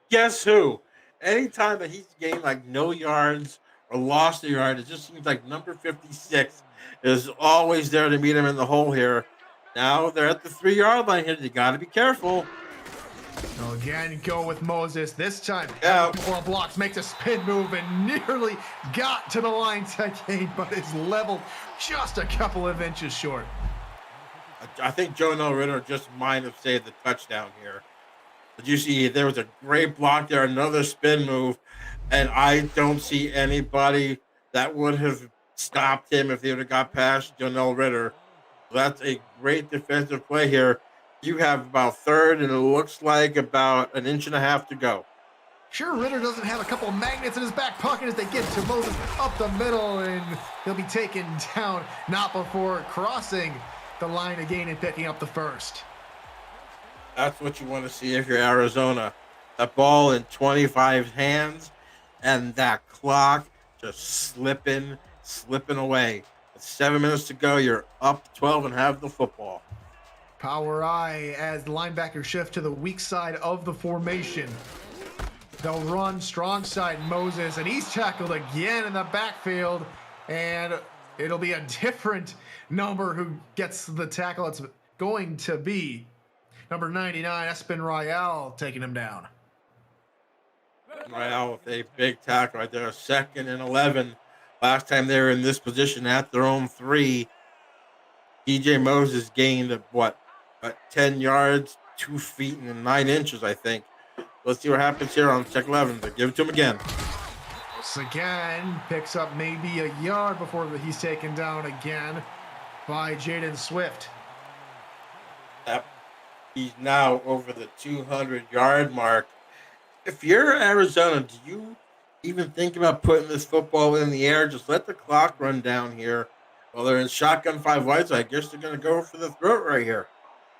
B: Guess who? Anytime that he's gained like no yards or lost a yard, it just seems like number 56 is always there to meet him in the hole here. Now they're at the 3-yard line here. You got to be careful.
A: So again, go with Moses. This time,
B: yeah.
A: Blocks, makes a spin move and nearly got to the line to gain, but is leveled just a couple of inches short.
B: I think Jonell Ritter just might have saved the touchdown here. But you see, there was a great block there, another spin move, and I don't see anybody that would have stopped him if they would have got past Jonell Ritter. So that's a great defensive play here. You have about 3rd, and it looks like about an inch and a half to go.
A: Sure, Ritter doesn't have a couple of magnets in his back pocket as they get to Moses up the middle, and he'll be taken down, not before crossing the line again and picking up the 1st.
B: That's what you want to see if you're Arizona. That ball in 25 hands, and that clock just slipping away. With 7 minutes to go, you're up 12 and have the football.
A: Power I as the linebacker shift to the weak side of the formation. They'll run strong side Moses, and he's tackled again in the backfield, and it'll be a different number who gets the tackle. It's going to be number 99, Espen Royale, taking him down.
B: Royale with a big tackle right there. 2nd and 11. Last time they were in this position at their own 3. DJ Moses gained, 10 yards, 2 feet, and 9 inches, I think. Let's see what happens here on check 11. But give it to him again.
A: Again, picks up maybe a yard before he's taken down again by Jaden Swift.
B: Yep. He's now over the 200-yard mark. If you're Arizona, do you even think about putting this football in the air? Just let the clock run down here. Well, they're in shotgun 5 wides. I guess they're going to go for the throat right here.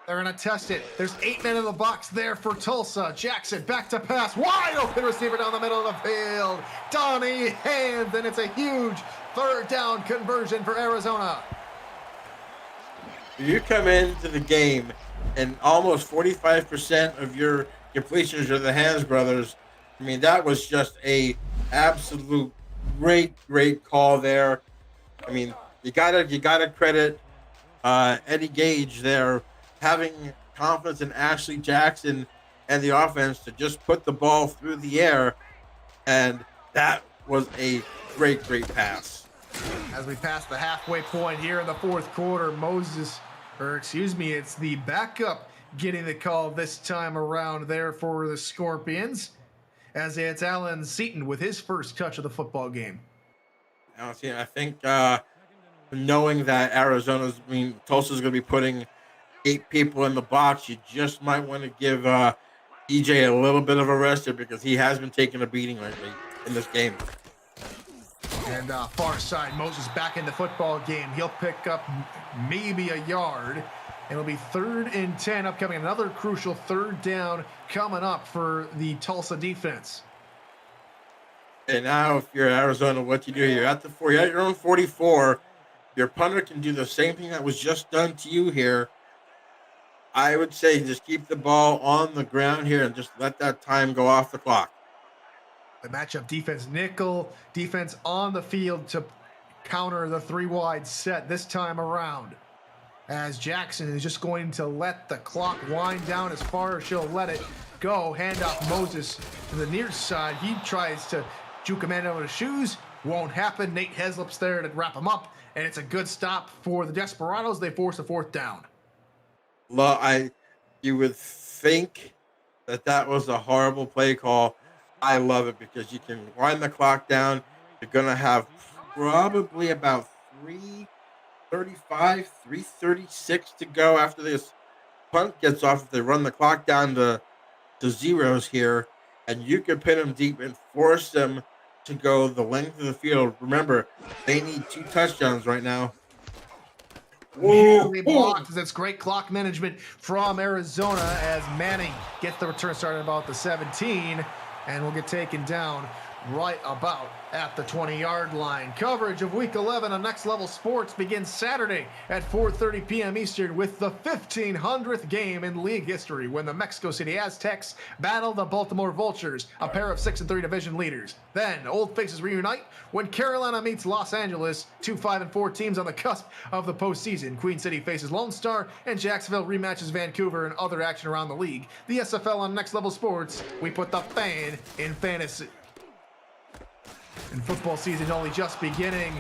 A: They're going to test it. There's 8 men in the box there for Tulsa. Jackson back to pass. Wide open receiver down the middle of the field. Donnie Hands, and it's a huge 3rd down conversion for Arizona.
B: You come into the game and almost 45% of your completions are the Hands brothers. I mean, that was just a absolute great call there. I mean, you gotta credit Eddie Gage there, having confidence in Ashley Jackson and the offense to just put the ball through the air, and that was a great pass.
A: As we pass the halfway point here in the 4th quarter, it's the backup getting the call this time around there for the Scorpions, as it's Alan Seaton with his first touch of the football game.
B: I think knowing that Tulsa's going to be putting 8 people in the box, you just might want to give EJ a little bit of a rest here because he has been taking a beating lately in this game.
A: And far side, Moses back in the football game. He'll pick up maybe a yard. It'll be 3rd and 10 upcoming. Another crucial 3rd down coming up for the Tulsa defense.
B: And now if you're Arizona, what you do, you're at the 4, you're at your own 44. Your punter can do the same thing that was just done to you here. I would say just keep the ball on the ground here and just let that time go off the clock.
A: The matchup defense, nickel defense on the field to counter the 3 wide set this time around. As Jackson is just going to let the clock wind down as far as she'll let it go. Handoff Moses to the near side. He tries to juke a man out of his shoes. Won't happen. Nate Heslop's there to wrap him up. And it's a good stop for the Desperados. They force a 4th down.
B: You would think that was a horrible play call. I love it because you can wind the clock down. You're going to have probably about 3:35, 3:36 to go after this punt gets off. If they run the clock down to zeros here, and you can pin them deep and force them to go the length of the field. Remember, they need 2 touchdowns right now.
A: Nearly blocked. That's great clock management from Arizona as Manning gets the return started about the 17 and will get taken down right about at the 20-yard line. Coverage of Week 11 on Next Level Sports begins Saturday at 4:30 p.m. Eastern with the 1,500th game in league history when the Mexico City Aztecs battle the Baltimore Vultures, a pair of 6-3 division leaders. Then old faces reunite when Carolina meets Los Angeles, 2 5-4 teams on the cusp of the postseason. Queen City faces Lone Star, and Jacksonville rematches Vancouver and other action around the league. The SFL on Next Level Sports, we put the fan in fantasy. And football season only just beginning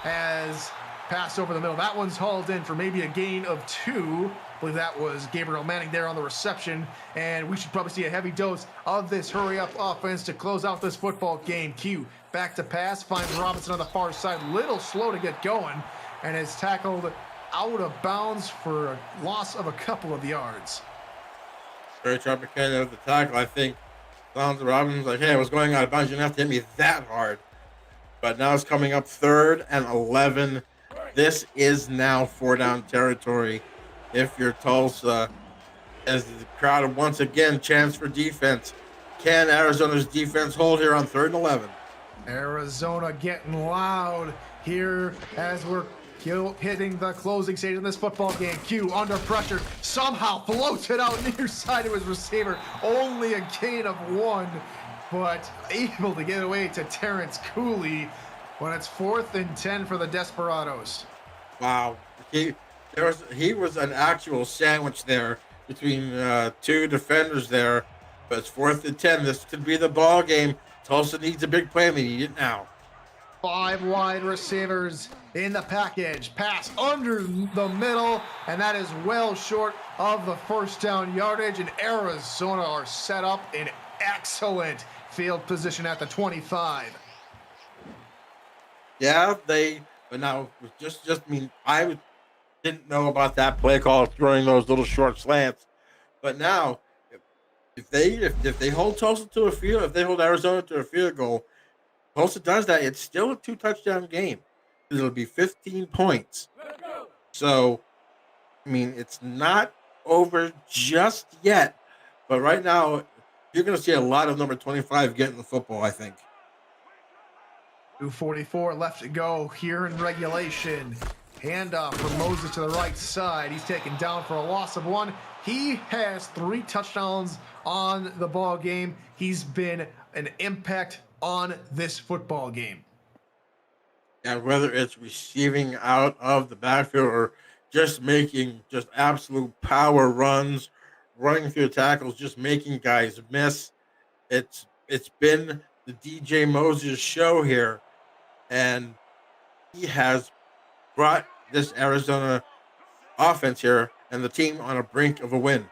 A: as pass over the middle. That one's hauled in for maybe a gain of 2. I believe that was Gabriel Manning there on the reception. And we should probably see a heavy dose of this hurry-up offense to close out this football game. Q back to pass, finds Robinson on the far side. Little slow to get going and is tackled out of bounds for a loss of a couple of yards.
B: Very Tropicana of the tackle, I think. Robinson's like, hey, I was going out of bounds. You didn't have to hit me that hard. But now it's coming up 3rd and 11. This is now 4-down territory if you're Tulsa. As the crowd once again chants for defense. Can Arizona's defense hold here on 3rd and 11?
A: Arizona getting loud here as we're hitting the closing stage in this football game. Q under pressure, somehow floats it out near side to his receiver. Only a gain of 1, but able to get away to Terrence Cooley when it's 4th and 10 for the Desperados.
B: Wow. He was an actual sandwich there between 2 defenders there, but it's 4th and 10. This could be the ball game. Tulsa needs a big play, and they need it now.
A: 5 wide receivers in the package. Pass under the middle, and that is well short of the 1st down yardage. And Arizona are set up in excellent field position at the 25.
B: Yeah, but now I didn't know about that play call throwing those little short slants. But now, if they hold Tulsa to a field, if they hold Arizona to a field goal, Tulsa does that, it's still a 2-touchdown game. It'll be 15 points. So, it's not over just yet. But right now, you're going to see a lot of number 25 getting the football, I think.
A: 2:44 left to go here in regulation. Handoff for Moses to the right side. He's taken down for a loss of 1. He has 3 touchdowns on the ball game. He's been an impact on this football game.
B: Yeah, whether it's receiving out of the backfield or just making just absolute power runs, running through the tackles, just making guys miss. It's been the DJ Moses show here, and he has brought this Arizona offense here and the team on a brink of a win.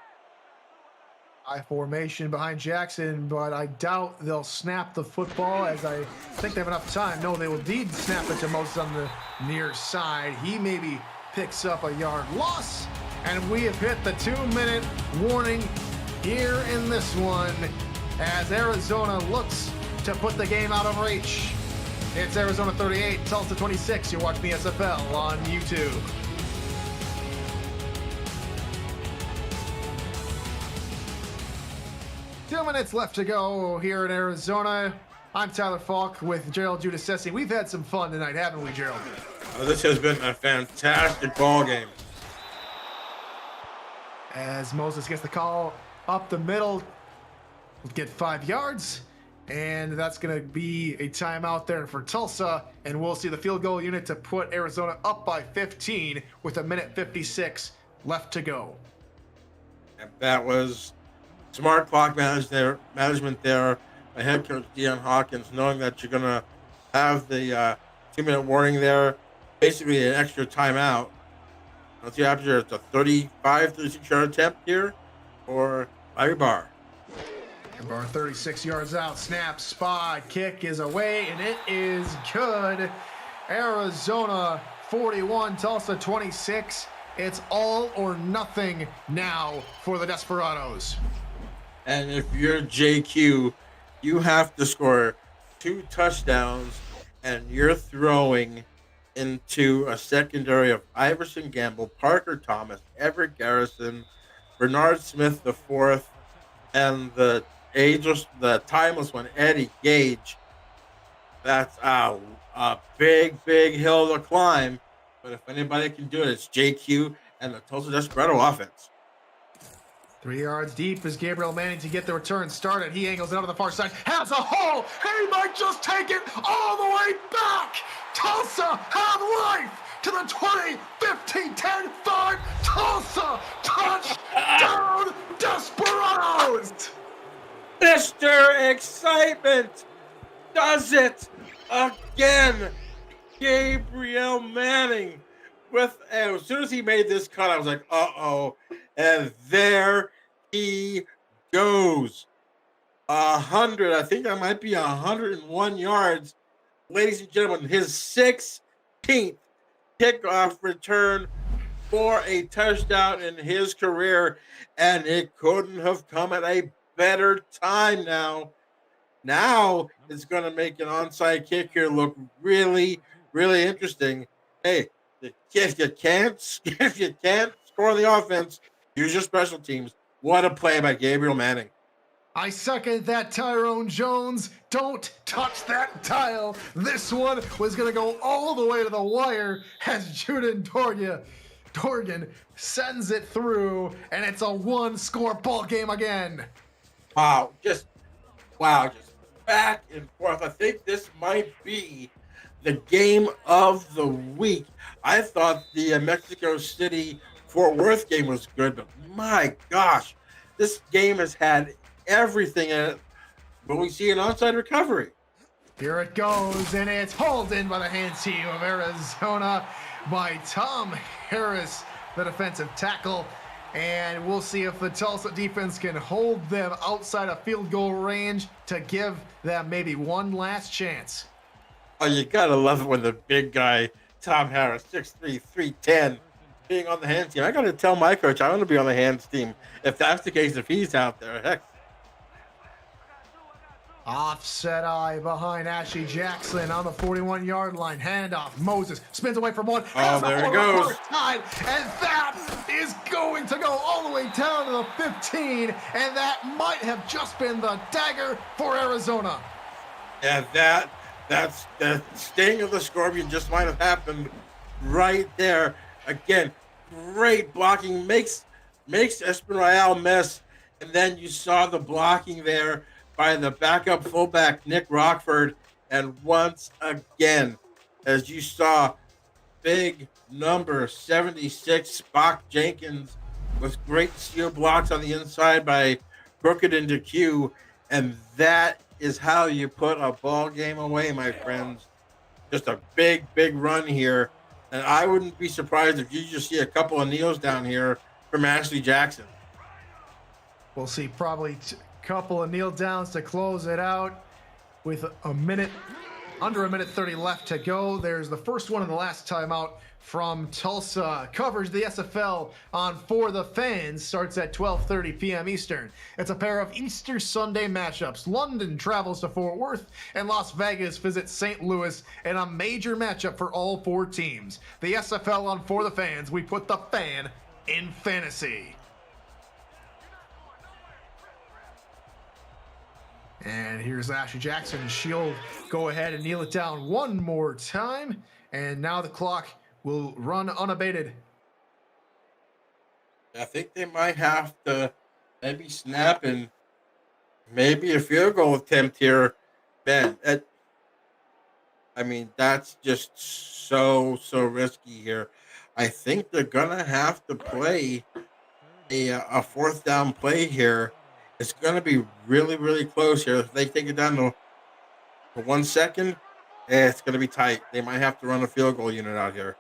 A: High formation behind Jackson, but I doubt they'll snap the football as I think they have enough time. No, they will indeed snap it to Moses on the near side. He maybe picks up a yard loss, and we have hit the 2-minute warning here in this one as Arizona looks to put the game out of reach. It's Arizona 38, Tulsa 26. You're watching the SFL on YouTube. Two minutes left to go here in Arizona. I'm Tyler Falk with Gerald Giudice. We've had some fun tonight, haven't we, Gerald?
B: This has been a fantastic ball game.
A: As Moses gets the call up the middle, we'll get 5 yards, and that's going to be a timeout there for Tulsa, and we'll see the field goal unit to put Arizona up by 15 with 1:56 left to go.
B: And that was smart clock management there by head coach Deion Hawkins, knowing that you're going to have the 2-minute warning there, basically an extra timeout. Let's see after it's a 36-yard attempt here for Larry Barr.
A: Barr 36 yards out, snap, spot, kick is away, and it is good. Arizona 41, Tulsa 26. It's all or nothing now for the Desperados.
B: And if you're JQ, you have to score 2 touchdowns, and you're throwing into a secondary of Iverson Gamble, Parker Thomas, Everett Garrison, Bernard Smith IV, and the timeless one, Eddie Gage. That's a big hill to climb. But if anybody can do it, it's JQ and the Tulsa Desperado offense.
A: 3 yards deep is Gabriel Manning to get the return started. He angles it out of the far side, has a hole. He might just take it all the way back. Tulsa have life to the 20, 15, 10, 5. Tulsa touchdown Desperados.
B: Mr. Excitement does it again. Gabriel Manning and as soon as he made this cut, I was like, uh-oh. And there he goes. 100, I think that might be 101 yards. Ladies and gentlemen, his 16th kickoff return for a touchdown in his career, and it couldn't have come at a better time now. Now it's going to make an onside kick here look really, really interesting. Hey, if you can't score on the offense, use your special teams. What a play by Gabriel Manning.
A: I second that, Tyrone Jones. Don't touch that dial. This one was going to go all the way to the wire as Juden Dorgan sends it through, and it's a 1-score ball game again.
B: Wow, just back and forth. I think this might be the game of the week. I thought the Mexico City Fort Worth game was good, but my gosh, this game has had everything in it, but we see an onside recovery.
A: Here it goes, and it's hauled in by the hand team of Arizona by Tom Harris, the defensive tackle. And we'll see if the Tulsa defense can hold them outside of field goal range to give them maybe one last chance.
B: Oh, you gotta love it when the big guy, Tom Harris, 6'3", 310, being on the hands team. I gotta tell my coach I want to be on the hands team. If that's the case, if he's out there, heck.
A: Offset eye behind Ashley Jackson on the 41-yard line. Handoff. Moses spins away from one.
B: Oh, there he goes.
A: Side, and that is going to go all the way down to the 15. And that might have just been the dagger for Arizona.
B: And that's the sting of the scorpion just might have happened right there. Again, great blocking. Makes Espinal miss. And then you saw the blocking there by the backup fullback, Nick Rockford. And once again, as you saw, big number 76, Spock Jenkins, with great steel blocks on the inside by Crooked into Q. And that is how you put a ball game away, my friends. Just a big run here. And I wouldn't be surprised if you just see a couple of kneels down here from Ashley Jackson.
A: We'll see probably couple of kneel downs to close it out with a minute Under a minute 30 left to go. There's the first one and the last timeout from Tulsa. Coverage of the SFL on For the Fans starts at 12:30 p.m. Eastern. It's a pair of Easter Sunday matchups. London travels to Fort Worth, and Las Vegas visits St. Louis in a major matchup for all four teams. The SFL on For the Fans. We put the fan in fantasy. And here's Ashley Jackson. She'll go ahead and kneel it down one more time. And now the clock will run unabated.
B: I think they might have to maybe snap and maybe a field goal attempt here. Man, that's just so risky here. I think they're going to have to play a fourth down play here. It's going to be really close here. If they take it down to 1 second, it's going to be tight. They might have to run a field goal unit out here.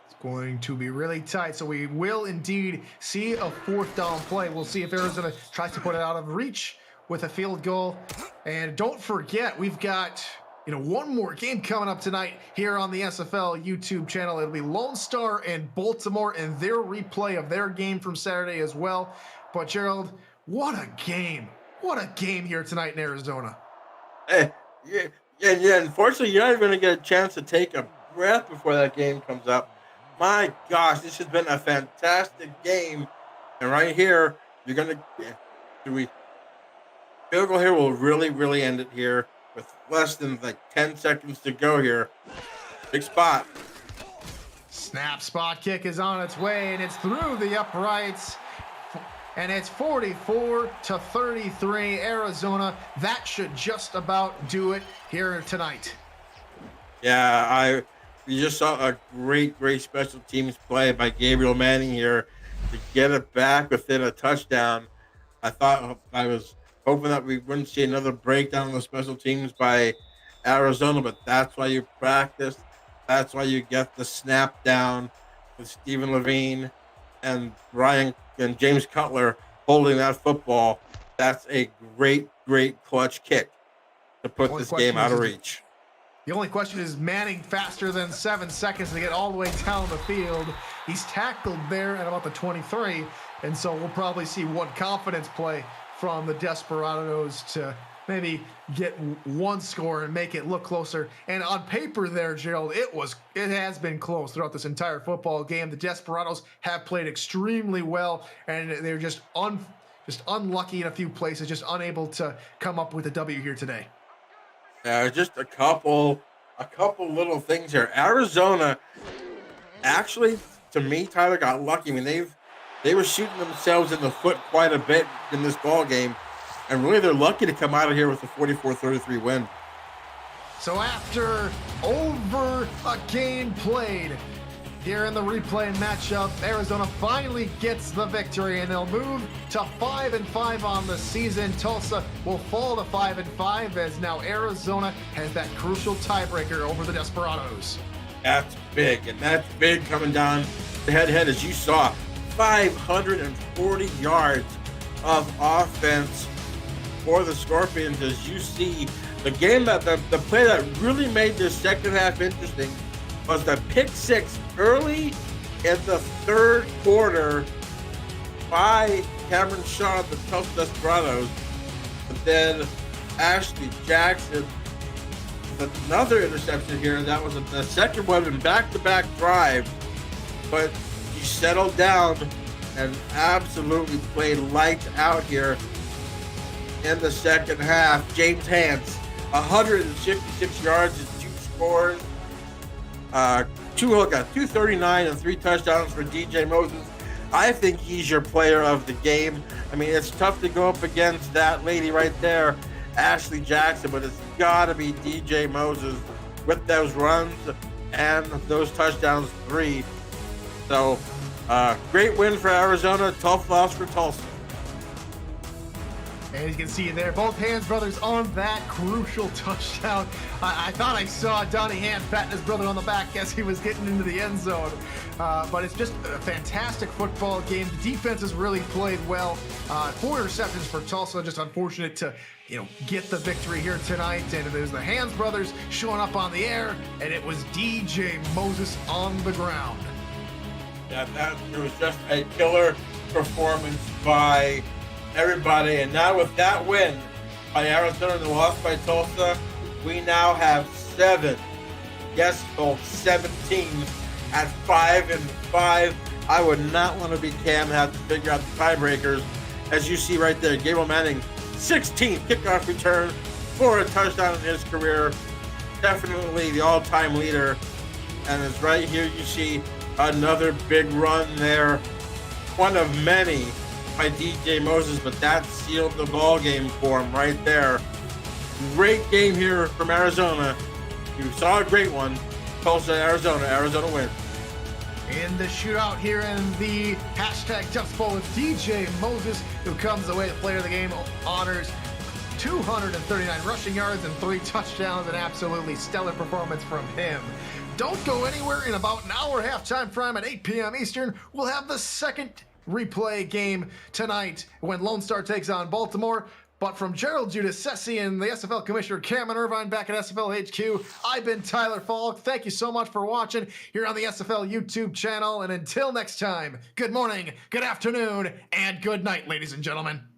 A: It's going to be really tight. So we will indeed see a fourth down play. We'll see if Arizona tries to put it out of reach with a field goal. And don't forget, we've got one more game coming up tonight here on the SFL YouTube channel. It'll be Lone Star and Baltimore and their replay of their game from Saturday as well. But Gerald, what a game. What a game here tonight in Arizona.
B: Hey, yeah. Unfortunately, you're not even going to get a chance to take a breath before that game comes up. My gosh, this has been a fantastic game. And right here, you're going to field goal here will really end it here with less than 10 seconds to go here. Big spot.
A: Snap spot kick is on its way, and it's through the uprights. And it's 44-33 Arizona. That should just about do it here tonight.
B: Yeah, we just saw a great special teams play by Gabriel Manning here to get it back within a touchdown. I was hoping that we wouldn't see another breakdown on the special teams by Arizona, but that's why you practice. That's why you get the snap down with Stephen Levine and Ryan and James Cutler holding that football. That's a great clutch kick to put this game out of reach.
A: The only question is Manning faster than 7 seconds to get all the way down the field. He's tackled there at about the 23, and so we'll probably see one confidence play from the Desperados to maybe get one score and make it look closer. And on paper there, Gerald, it has been close throughout this entire football game. The Desperados have played extremely well, and they're just unlucky in a few places, just unable to come up with a W here today.
B: Yeah, just a couple little things here. Arizona, actually, to me, Tyler, got lucky. I mean, they were shooting themselves in the foot quite a bit in this ball game. And really, they're lucky to come out of here with a 44-33 win.
A: So after over a game played here in the replay matchup, Arizona finally gets the victory, and they'll move to 5-5 on the season. Tulsa will fall to 5-5 as now Arizona has that crucial tiebreaker over the Desperados.
B: That's big, and that's big coming down the head-to-head, as you saw. 540 yards of offense for the Scorpions, as you see. The game the play that really made this second half interesting was the pick six early in the third quarter by Cameron Shaw of the Tulsa Desperados. But then Ashley Jackson with another interception here, and that was the second one in back-to-back drives. But he settled down and absolutely played lights out here in the second half. James Hance, 166 yards and 2 scores. 239 and 3 touchdowns for DJ Moses. I think he's your player of the game. I mean, it's tough to go up against that lady right there, Ashley Jackson, but it's got to be DJ Moses with those runs and those touchdowns, 3. So, great win for Arizona, tough loss for Tulsa.
A: And you can see there, both Hands brothers on that crucial touchdown. I thought I saw Donnie Hand patting his brother on the back as he was getting into the end zone. But it's just a fantastic football game. The defense has really played well. 4 interceptions for Tulsa, just unfortunate to get the victory here tonight. And there's the Hands brothers showing up on the air, and it was DJ Moses on the ground.
B: Yeah, that was just a killer performance by everybody. And now with that win by Arizona and the loss by Tulsa, we now have 7, yes, folks, 7 teams at 5-5. I would not want to be Cam and have to figure out the tiebreakers. As you see right there, Gabriel Manning, 16th kickoff return for a touchdown in his career. Definitely the all-time leader. And it's right here you see another big run there. One of many by DJ Moses, but that sealed the ball game for him right there. Great game here from Arizona. You saw a great one. Tulsa, Arizona wins.
A: In the shootout here in the hashtag Dust Bowl with DJ Moses, who comes away the player of the game, honors 239 rushing yards and 3 touchdowns. An absolutely stellar performance from him. Don't go anywhere. In about an hour halftime prime at 8 p.m. Eastern, we'll have the second replay game tonight when Lone Star takes on Baltimore. But from Gerald Giudice and the SFL Commissioner Cameron Irvine back at SFL HQ, I've been Tyler Falk. Thank you so much for watching here on the SFL YouTube channel. And until next time, good morning, good afternoon, and good night, ladies and gentlemen.